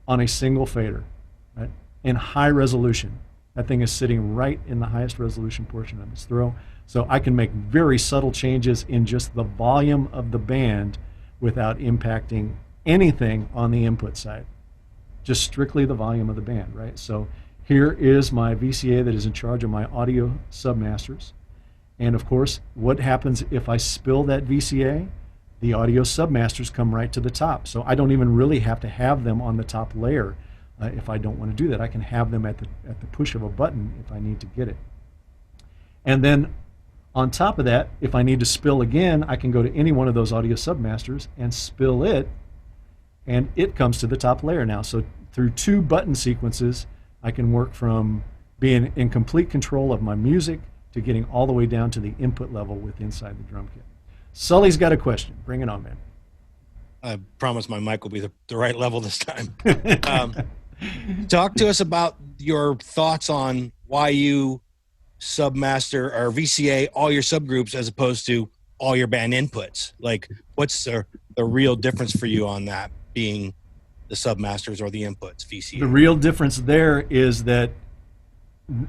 on a single fader, right? In high resolution. That thing is sitting right in the highest resolution portion of its throw. So I can make very subtle changes in just the volume of the band without impacting anything on the input side. Just strictly the volume of the band, right? So here is my VCA that is in charge of my audio submasters. And of course, what happens if I spill that VCA? The audio submasters come right to the top. So I don't even really have to have them on the top layer if I don't want to do that. I can have them at the push of a button if I need to get it. And then on top of that, if I need to spill again, I can go to any one of those audio submasters and spill it, and it comes to the top layer now. So through 2 button sequences, I can work from being in complete control of my music to getting all the way down to the input level with inside the drum kit. Sully's got a question. Bring it on, man. I promise my mic will be the right level this time. Talk to us about your thoughts on why you submaster or VCA all your subgroups as opposed to all your band inputs? Like, what's the real difference for you on that being the submasters or the inputs, VCA? The real difference there is that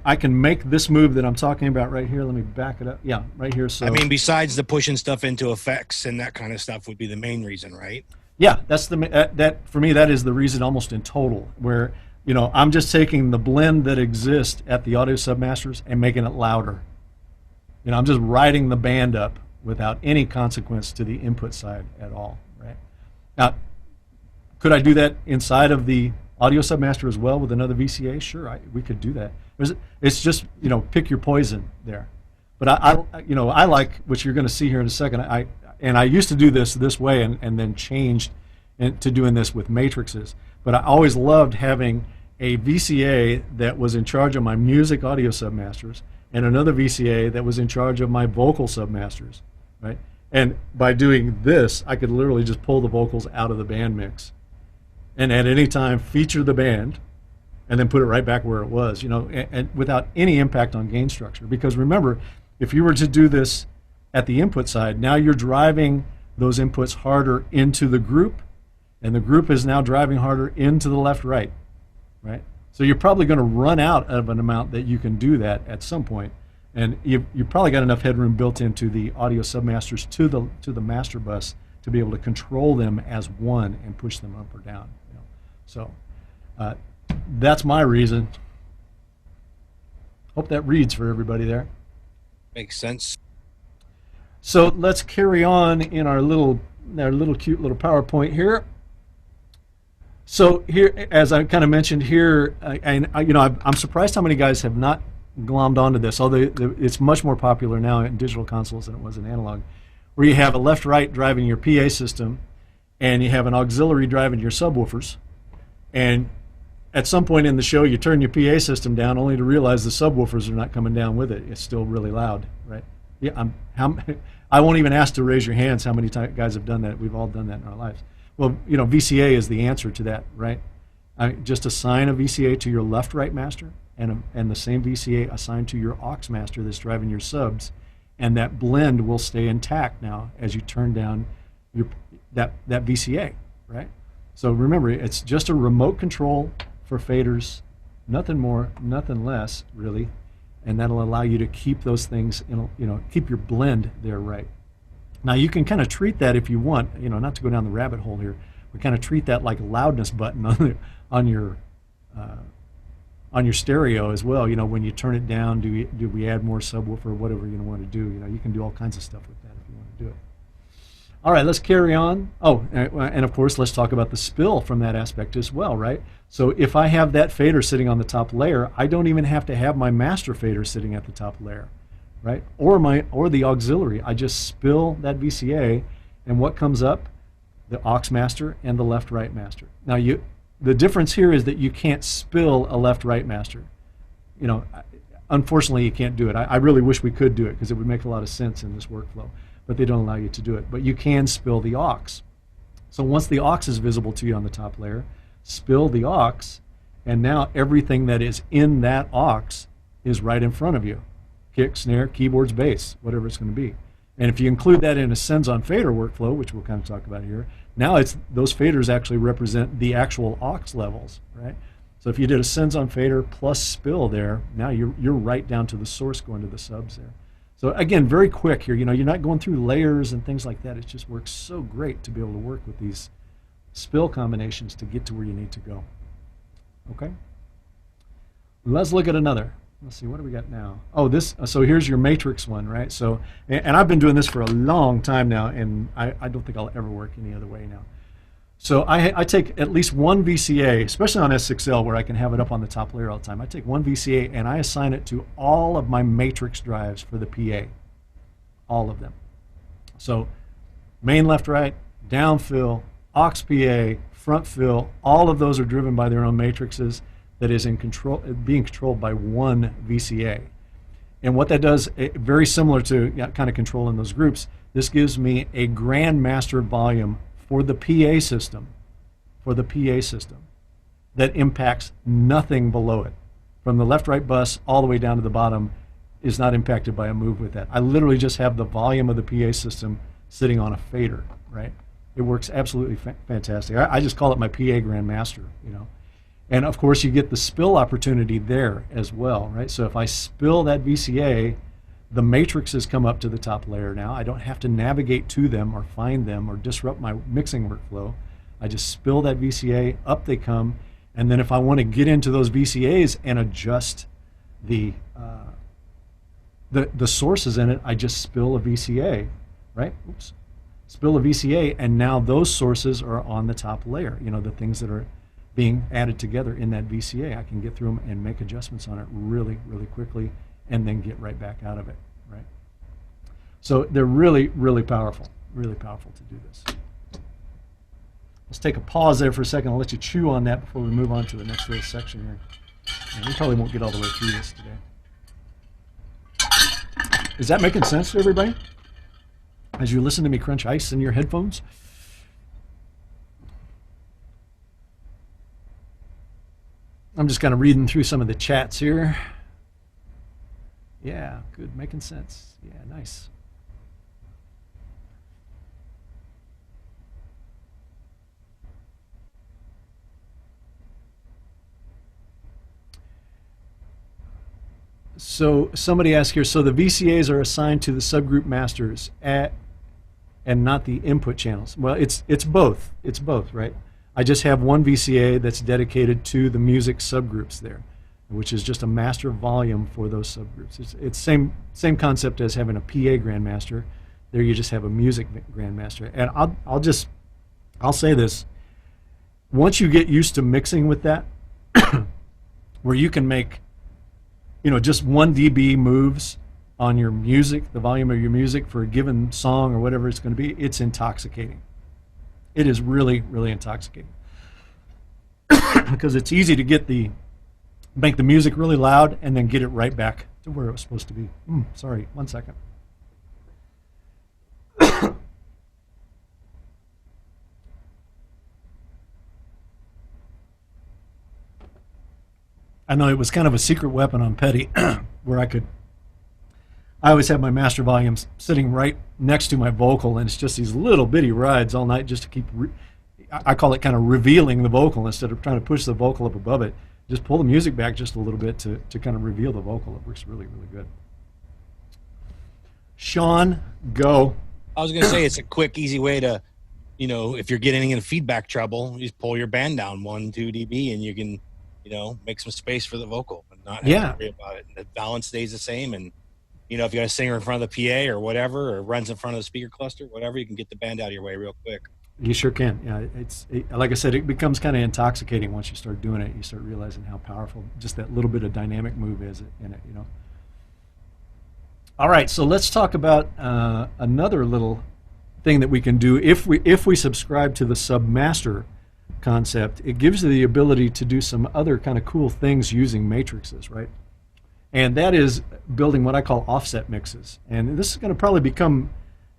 I can make this move that I'm talking about right here. Let me back it up. Yeah, right here. So I mean, besides the pushing stuff into effects and that kind of stuff would be the main reason, right? yeah, that's that for me. That is the reason almost in total. Where I'm just taking the blend that exists at the audio submasters and making it louder. I'm just riding the band up without any consequence to the input side at all. Right now, could I do that inside of the audio submaster as well with another VCA? Sure, we could do that. It's just pick your poison there. But I like what you're going to see here in a second. I used to do this way and then changed to doing this with matrices. But I always loved having a VCA that was in charge of my music audio submasters and another VCA that was in charge of my vocal submasters, right? And by doing this, I could literally just pull the vocals out of the band mix and at any time feature the band and then put it right back where it was, and without any impact on gain structure. Because remember, if you were to do this at the input side, now you're driving those inputs harder into the group, and the group is now driving harder into the left-right, right? So you're probably going to run out of an amount that you can do that at some point, and you've probably got enough headroom built into the audio submasters to the master bus to be able to control them as one and push them up or down. So that's my reason. Hope that reads for everybody there. Makes sense. So let's carry on in our little cute little PowerPoint here. So here, as I kind of mentioned here, I'm surprised how many guys have not glommed onto this, although it's much more popular now in digital consoles than it was in analog, where you have a left-right driving your PA system, and you have an auxiliary driving your subwoofers, and at some point in the show, you turn your PA system down only to realize the subwoofers are not coming down with it. It's still really loud, right? Yeah, I won't even ask to raise your hands how many guys have done that. We've all done that in our lives. Well, VCA is the answer to that, right? Just assign a VCA to your left-right master and the same VCA assigned to your aux master that's driving your subs, and that blend will stay intact now as you turn down that VCA, right? So remember, it's just a remote control for faders, nothing more, nothing less, really, and that'll allow you to keep those things, keep your blend there right. Now you can kind of treat that if you want, not to go down the rabbit hole here, but kind of treat that like a loudness button on your stereo as well. When you turn it down, do we add more subwoofer or whatever you want to do? You can do all kinds of stuff with that if you want to do it. All right, let's carry on. Oh, and of course, let's talk about the spill from that aspect as well, right? So if I have that fader sitting on the top layer, I don't even have to have my master fader sitting at the top layer, right? Or the auxiliary. I just spill that VCA, and what comes up? The aux master and the left-right master. Now the difference here is that you can't spill a left-right master. Unfortunately, you can't do it. I really wish we could do it because it would make a lot of sense in this workflow, but they don't allow you to do it. But you can spill the aux. So once the aux is visible to you on the top layer, spill the aux, and now everything that is in that aux is right in front of you. Kick, snare, keyboards, bass, whatever it's going to be. And if you include that in a sends on fader workflow, which we'll kind of talk about here, now those faders actually represent the actual aux levels, right? So if you did a sends on fader plus spill there, now you're right down to the source going to the subs there. So again, very quick here. You're not going through layers and things like that. It just works so great to be able to work with these spill combinations to get to where you need to go. Okay. Let's look at another. Let's see, what do we got now? Oh, so here's your matrix one, right? So, and I've been doing this for a long time now, and I don't think I'll ever work any other way now. So I take at least one VCA, especially on S6L where I can have it up on the top layer all the time. I take one VCA and I assign it to all of my matrix drives for the PA, all of them. So main left, right, down fill, aux PA, front fill, all of those are driven by their own matrices that is being controlled by one VCA. And what that does, very similar to kind of controlling those groups, this gives me a grandmaster volume for the PA system, that impacts nothing below it. From the left-right bus all the way down to the bottom, is not impacted by a move with that. I literally just have the volume of the PA system sitting on a fader, right? It works absolutely fantastic. I just call it my PA grandmaster, you know. And of course, you get the spill opportunity there as well, right? So if I spill that VCA, the matrices come up to the top layer now. I don't have to navigate to them or find them or disrupt my mixing workflow. I just spill that VCA, up they come, and then if I want to get into those VCAs and adjust the sources in it, I just spill a VCA, right? Oops. Spill a VCA, and now those sources are on the top layer, you know, the things that are being added together in that VCA. I can get through them and make adjustments on it really, really quickly and then get right back out of it, right? So they're really, really powerful to do this. Let's take a pause there for a second. I'll let you chew on that before we move on to the next little section here. And we probably won't get all the way through this today. Is that making sense to everybody? As you listen to me crunch ice in your headphones? I'm just kind of reading through some of the chats here. Yeah, good, making sense. Yeah, nice. So somebody asked here, so the VCAs are assigned to the subgroup masters and not the input channels. Well, it's both. It's both, right? I just have one VCA that's dedicated to the music subgroups there, which is just a master volume for those subgroups. It's same concept as having a PA grandmaster. There you just have a music grandmaster. And I'll say this. Once you get used to mixing with that, where you can make, you know, just 1 dB moves on your music, the volume of your music for a given song or whatever it's going to be, it's intoxicating. It is really, really intoxicating. Because it's easy to make the music really loud and then get it right back to where it was supposed to be. Sorry, 1 second. I know it was kind of a secret weapon on Petty where I always have my master volumes sitting right next to my vocal, and it's just these little bitty rides all night just to keep, I call it kind of revealing the vocal instead of trying to push the vocal up above it. Just pull the music back just a little bit to kind of reveal the vocal. It works really, really good. Sean, go. I was going to say it's a quick, easy way to, you know, if you're getting in feedback trouble, you just pull your band down 1-2 dB and you can, you know, make some space for the vocal and not have to worry about it. And the balance stays the same. And, you know, if you got a singer in front of the PA or whatever, or runs in front of the speaker cluster, whatever, you can get the band out of your way real quick. You sure can. Yeah, like I said, it becomes kind of intoxicating once you start doing it. You start realizing how powerful just that little bit of dynamic move is in it, you know. All right, so let's talk about another little thing that we can do if we subscribe to the submaster concept. It gives you the ability to do some other kind of cool things using matrices, right? And that is building what I call offset mixes. And this is going to probably become,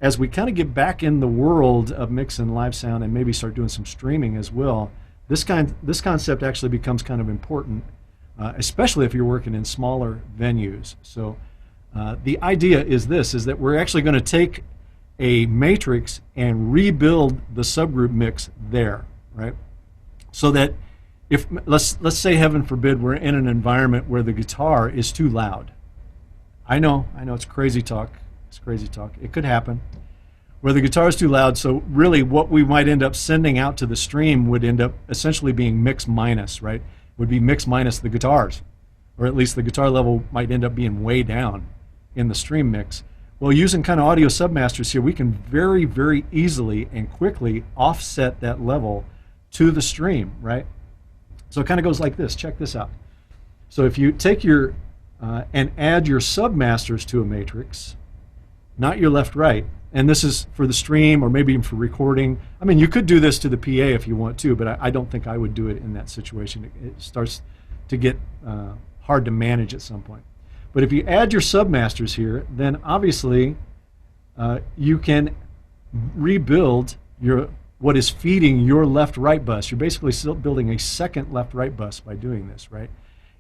as we kind of get back in the world of mixing live sound and maybe start doing some streaming as well, this concept actually becomes kind of important, especially if you're working in smaller venues. So the idea is that we're actually going to take a matrix and rebuild the subgroup mix there, right? So that if, let's say, heaven forbid, we're in an environment where the guitar is too loud. I know, it's crazy talk. It's crazy talk. It could happen. Where the guitar is too loud, so really what we might end up sending out to the stream would end up essentially being mix minus, right? Would be mix minus the guitars. Or at least the guitar level might end up being way down in the stream mix. Well, using kind of audio submasters here, we can very, very easily and quickly offset that level to the stream, right? So it kind of goes like this. Check this out. So if you take your and add your submasters to a matrix, not your left-right, and this is for the stream or maybe even for recording. I mean, you could do this to the PA if you want to, but I don't think I would do it in that situation. It starts to get hard to manage at some point. But if you add your submasters here, then obviously you can rebuild what is feeding your left-right bus. You're basically still building a second left-right bus by doing this, right?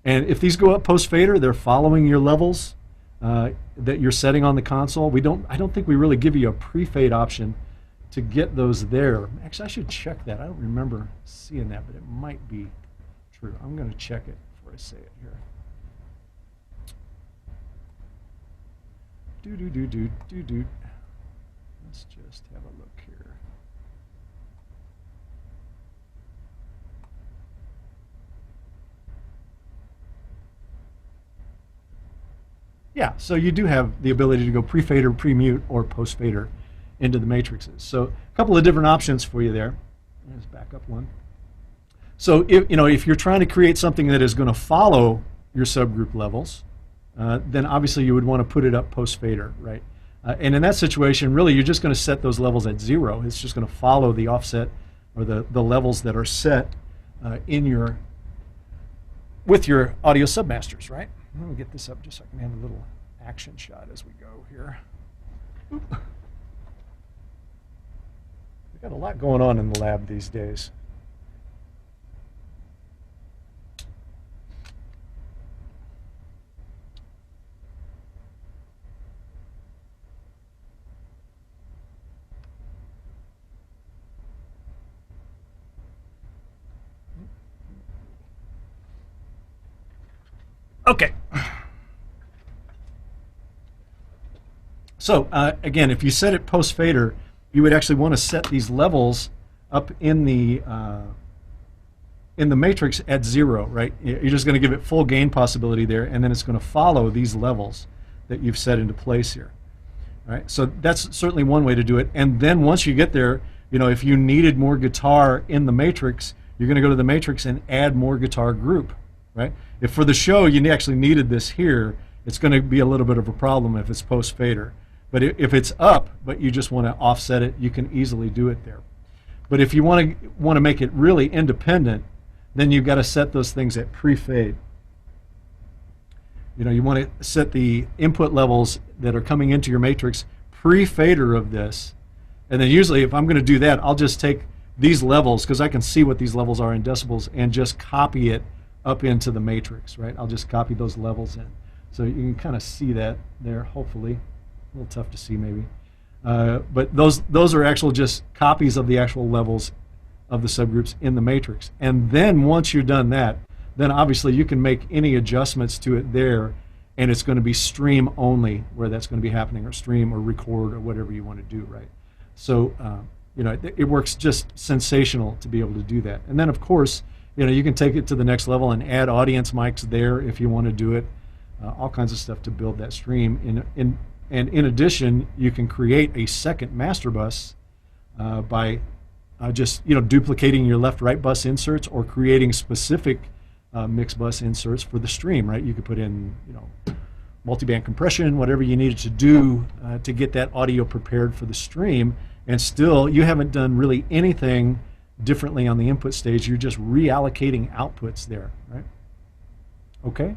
And if these go up post-fader, they're following your levels that you're setting on the console. I don't think we really give you a pre-fade option to get those there. Actually, I should check that. I don't remember seeing that, but it might be true. I'm going to check it before I say it here. Let's just have a look here. Yeah, so you do have the ability to go pre-fader, pre-mute, or post-fader into the matrices. So a couple of different options for you there. Let's back up one. So if you're trying to create something that is going to follow your subgroup levels, then obviously you would want to put it up post-fader, right? And in that situation, really, you're just going to set those levels at 0. It's just going to follow the offset or the levels that are set with your audio submasters, right? Let me get this up just so I can have a little action shot as we go here. Oop. We've got a lot going on in the lab these days. Okay. So again, if you set it post-fader, you would actually want to set these levels up in the matrix at 0, right? You're just going to give it full gain possibility there, and then it's going to follow these levels that you've set into place here, right? So that's certainly one way to do it. And then once you get there, if you needed more guitar in the matrix, you're going to go to the matrix and add more guitar group, right? If for the show you actually needed this here, it's going to be a little bit of a problem if it's post-fader. But if it's up, but you just want to offset it, you can easily do it there. But if you want to make it really independent, then you've got to set those things at pre-fade. You want to set the input levels that are coming into your matrix pre-fader of this. And then usually if I'm going to do that, I'll just take these levels, because I can see what these levels are in decibels, and just copy it up into the matrix, right? I'll just copy those levels in. So you can kind of see that there, hopefully. A little tough to see maybe. But those are actual just copies of the actual levels of the subgroups in the matrix. And then once you're done that, then obviously you can make any adjustments to it there, and it's going to be stream only where that's going to be happening, or stream or record or whatever you want to do, right? So it works just sensational to be able to do that. And then of course, you can take it to the next level and add audience mics there if you want to do it. All kinds of stuff to build that stream. And in addition, you can create a second master bus by just duplicating your left-right bus inserts, or creating specific mix bus inserts for the stream, right? You could put in multiband compression, whatever you needed to do to get that audio prepared for the stream, and still you haven't done really anything differently on the input stage. You're just reallocating outputs there, right? Okay.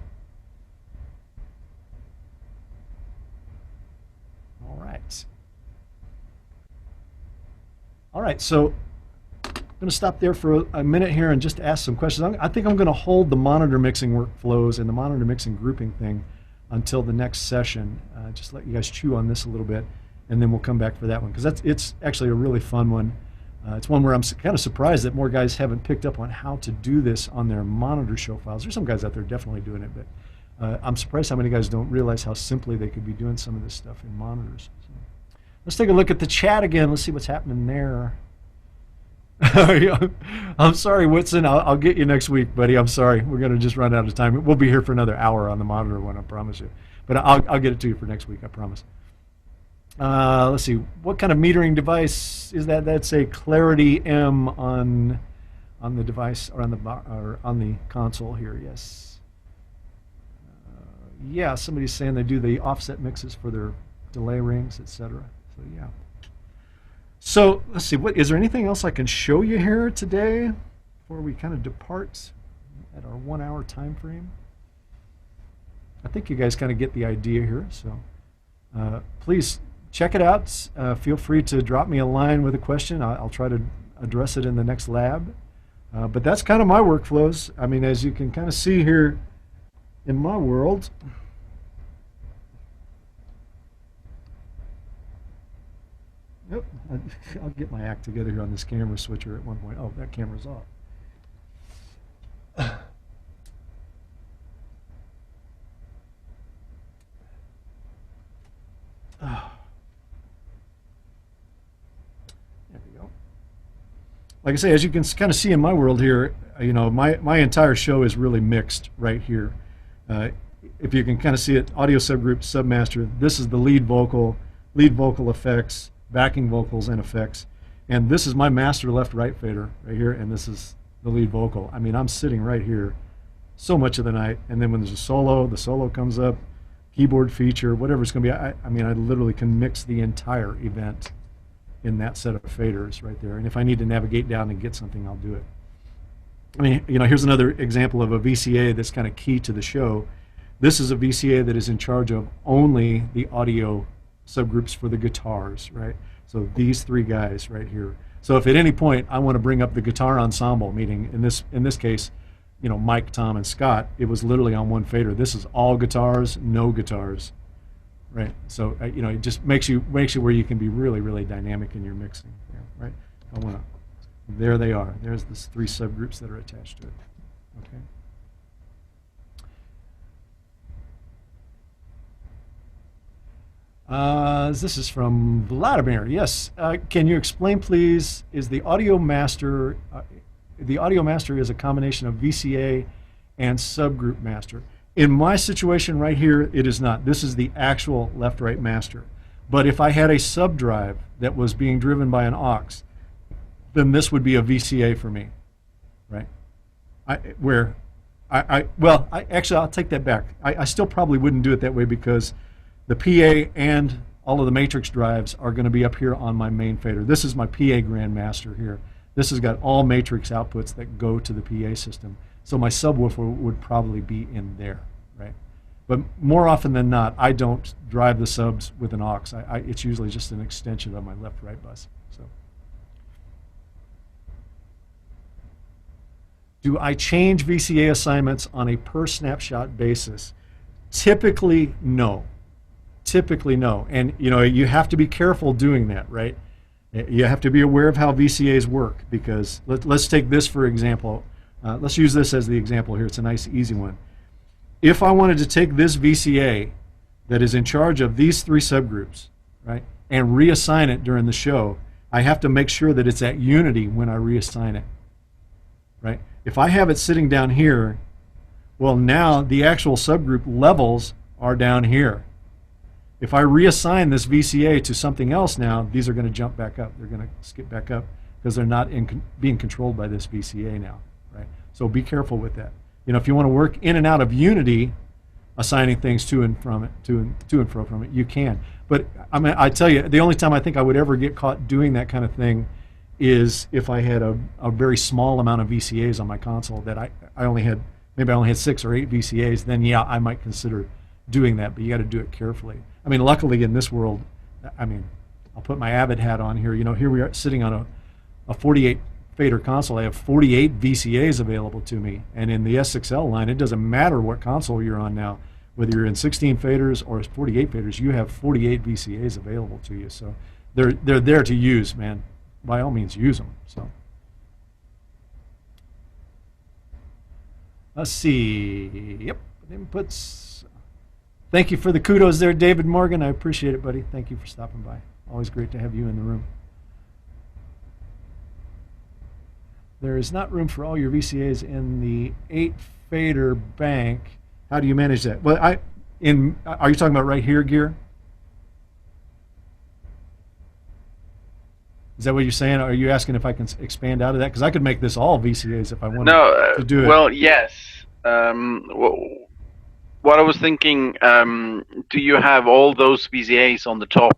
All right, so I'm going to stop there for a minute here and just ask some questions. I think I'm going to hold the monitor mixing workflows and the monitor mixing grouping thing until the next session. Just let you guys chew on this a little bit, and then we'll come back for that one, because it's actually a really fun one. It's one where I'm kind of surprised that more guys haven't picked up on how to do this on their monitor show files. There's some guys out there definitely doing it, but I'm surprised how many guys don't realize how simply they could be doing some of this stuff in monitors. So let's take a look at the chat again. Let's see what's happening there. I'm sorry, Whitson. I'll get you next week, buddy. I'm sorry. We're going to just run out of time. We'll be here for another hour on the monitor one, I promise you. But I'll get it to you for next week, I promise. Let's see. What kind of metering device is that? That's a Clarity M on the device, or on the console here. Yes. Yeah. Somebody's saying they do the offset mixes for their delay rings, etc. So yeah. So let's see. Is there anything else I can show you here today before we kind of depart at our 1 hour time frame? I think you guys kind of get the idea here. So please check it out. Feel free to drop me a line with a question. I'll try to address it in the next lab. But that's kind of my workflows. I mean, as you can kind of see here in my world, Yep. I'll get my act together here on this camera switcher at one point. Oh, that camera's off. There we go. Like I say, as you can kind of see in my world here, you know, my entire show is really mixed right here. If you can kind of see it, audio subgroup, submaster, this is the lead vocal effects, backing vocals and effects. And this is my master left-right fader right here, and this is the lead vocal. I mean, I'm sitting right here so much of the night, and then when there's a solo, the solo comes up, keyboard feature, whatever it's going to be. I mean, I literally can mix the entire event in that set of faders right there. And if I need to navigate down and get something, I'll do it. I mean, you know, here's another example of a VCA that's kind of key to the show. This is a VCA that is in charge of only the audio subgroups for the guitars, right? So these three guys right here. So if at any point I want to bring up the guitar ensemble, meaning in this case, you know, Mike, Tom, and Scott, it was literally on one fader. This is all guitars, no guitars, right? So you know, it just makes you where you can be really, really dynamic in your mixing, there, right? I want to. There they are. There's the three subgroups that are attached to it. Okay. This is from Vladimir. Yes. Can you explain, please? Is the audio master? The audio master is a combination of VCA and subgroup master. In my situation right here, it is not. This is the actual left-right master. But if I had a sub drive that was being driven by an aux, then this would be a VCA for me, right? Actually, I'll take that back. I still probably wouldn't do it that way because the PA and all of the matrix drives are going to be up here on my main fader. This is my PA grandmaster here. This has got all matrix outputs that go to the PA system. So my subwoofer would probably be in there, right? But more often than not, I don't drive the subs with an aux. It's usually just an extension of my left-right bus. So, do I change VCA assignments on a per snapshot basis? Typically, no. Typically, no. And you know, you have to be careful doing that, right? You have to be aware of how VCAs work, because let's take this for example. Let's use this as the example here. It's a nice, easy one. If I wanted to take this VCA that is in charge of these three subgroups, right, and reassign it during the show, I have to make sure that it's at unity when I reassign it, right? If I have it sitting down here, well, now the actual subgroup levels are down here. If I reassign this VCA to something else now, these are going to jump back up. They're going to skip back up because they're not being controlled by this VCA now, right? So be careful with that. You know, if you want to work in and out of unity, assigning things to and from it, to and fro from it, you can. But I mean, I tell you, the only time I think I would ever get caught doing that kind of thing is if I had a very small amount of VCAs on my console that I only had, maybe I only had 6 or 8 VCAs, then yeah, I might consider doing that, but you got to do it carefully. I mean, luckily in this world, I mean, I'll put my Avid hat on here. You know, here we are sitting on a 48 fader console. I have 48 VCAs available to me. And in the S6L line, it doesn't matter what console you're on now. Whether you're in 16 faders or 48 faders, you have 48 VCAs available to you. So they're there to use, man. By all means, use them. So let's see. Yep, inputs. Thank you for the kudos there, David Morgan. I appreciate it, buddy. Thank you for stopping by. Always great to have you in the room. There is not room for all your VCAs in the 8-fader bank. How do you manage that? Well, are you talking about right here, Gear? Is that what you're saying? Are you asking if I can expand out of that? Because I could make this all VCAs if I wanted to do it. Well, yes. What I was thinking, do you have all those VCAs on the top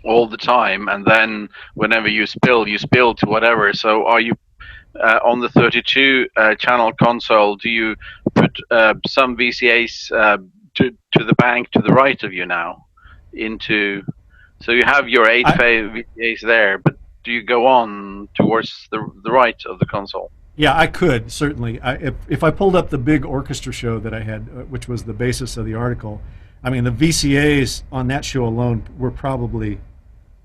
all the time, and then whenever you spill to whatever? So are you on the 32 channel console, do you put some VCAs to the bank to the right of you now? So you have your 8 VCAs there, but do you go on towards the right of the console? Yeah, I could, certainly. If I pulled up the big orchestra show that I had, which was the basis of the article, I mean, the VCAs on that show alone were probably,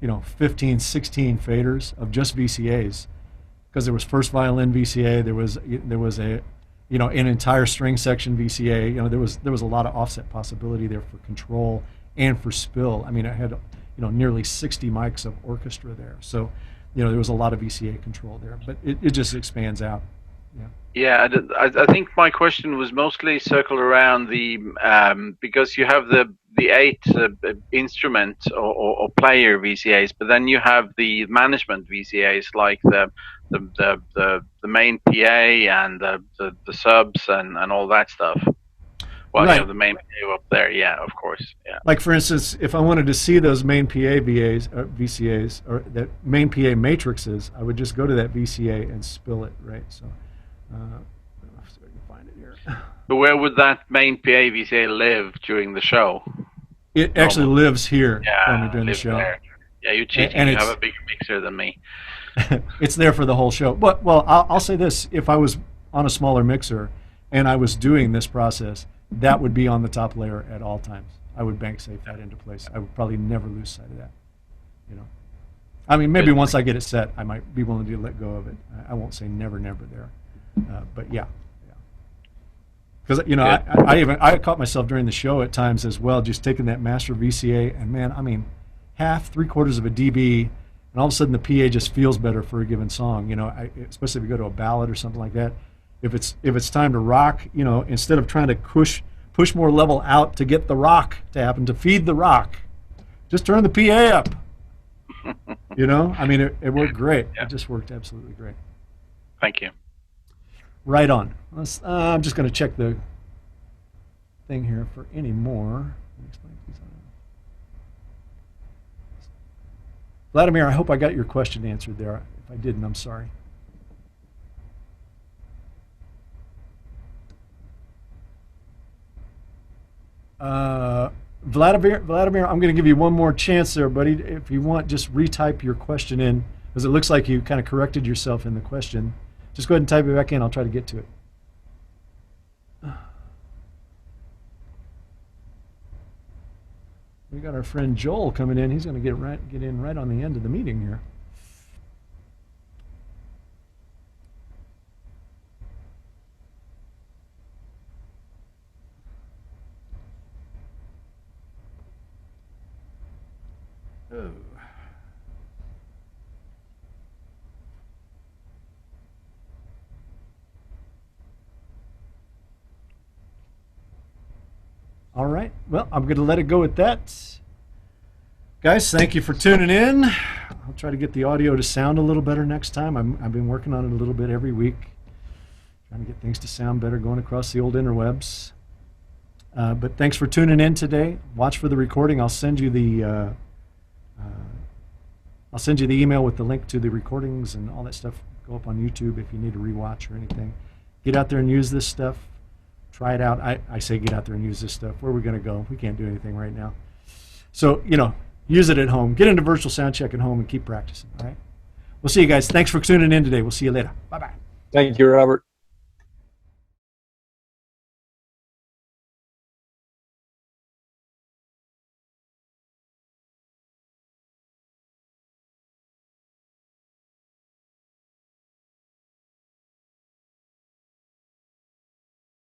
15, 16 faders of just VCAs, because there was first violin VCA, there was a an entire string section VCA. There was a lot of offset possibility there for control and for spill. I mean, I had nearly 60 mics of orchestra there, so there was a lot of VCA control there, but it just expands out. Yeah, I think my question was mostly circled around the because you have the 8 instrument or player VCAs, but then you have the management VCAs like the main PA and the subs and all that stuff. Well, right. You have the main PA up there, yeah, of course, yeah. Like for instance, if I wanted to see those main PA VCAs or that main PA matrices, I would just go to that VCA and spill it, right? So. Let's see if I can find it here. But where would that main PA VCA live during the show? It actually lives here for me during the show. There. Yeah, you're cheating. And you have a bigger mixer than me. It's there for the whole show. But I'll say this: if I was on a smaller mixer and I was doing this process, that would be on the top layer at all times. I would bank safe that into place. I would probably never lose sight of that. I mean, maybe once I get it set, I might be willing to let go of it. I won't say never there. But yeah. Because I caught myself during the show at times as well, just taking that master VCA and man, I mean, half, 3/4 of a dB, and all of a sudden the PA just feels better for a given song. Especially if you go to a ballad or something like that. If it's time to rock, instead of trying to push more level out to get the rock to happen, to feed the rock, just turn the PA up. I mean, it worked great. Yeah. It just worked absolutely great. Thank you. Right on. I'm just going to check the thing here for any more. Vladimir, I hope I got your question answered there. If I didn't, I'm sorry. Vladimir, I'm going to give you one more chance there, buddy. If you want, just retype your question in, because it looks like you kind of corrected yourself in the question. Just go ahead and type it back in. I'll try to get to it. We got our friend Joel coming in. He's going to get in right on the end of the meeting here. Oh. All right. Well, I'm going to let it go at that. Guys, thank you for tuning in. I'll try to get the audio to sound a little better next time. I've been working on it a little bit every week, trying to get things to sound better going across the old interwebs. But thanks for tuning in today. Watch for the recording. I'll send you the email with the link to the recordings and all that stuff. Go up on YouTube if you need to rewatch or anything. Get out there and use this stuff. Try it out. I say get out there and use this stuff. Where are we going to go? We can't do anything right now. So, use it at home. Get into virtual sound check at home and keep practicing, all right? We'll see you guys. Thanks for tuning in today. We'll see you later. Bye-bye. Thank you, Robert.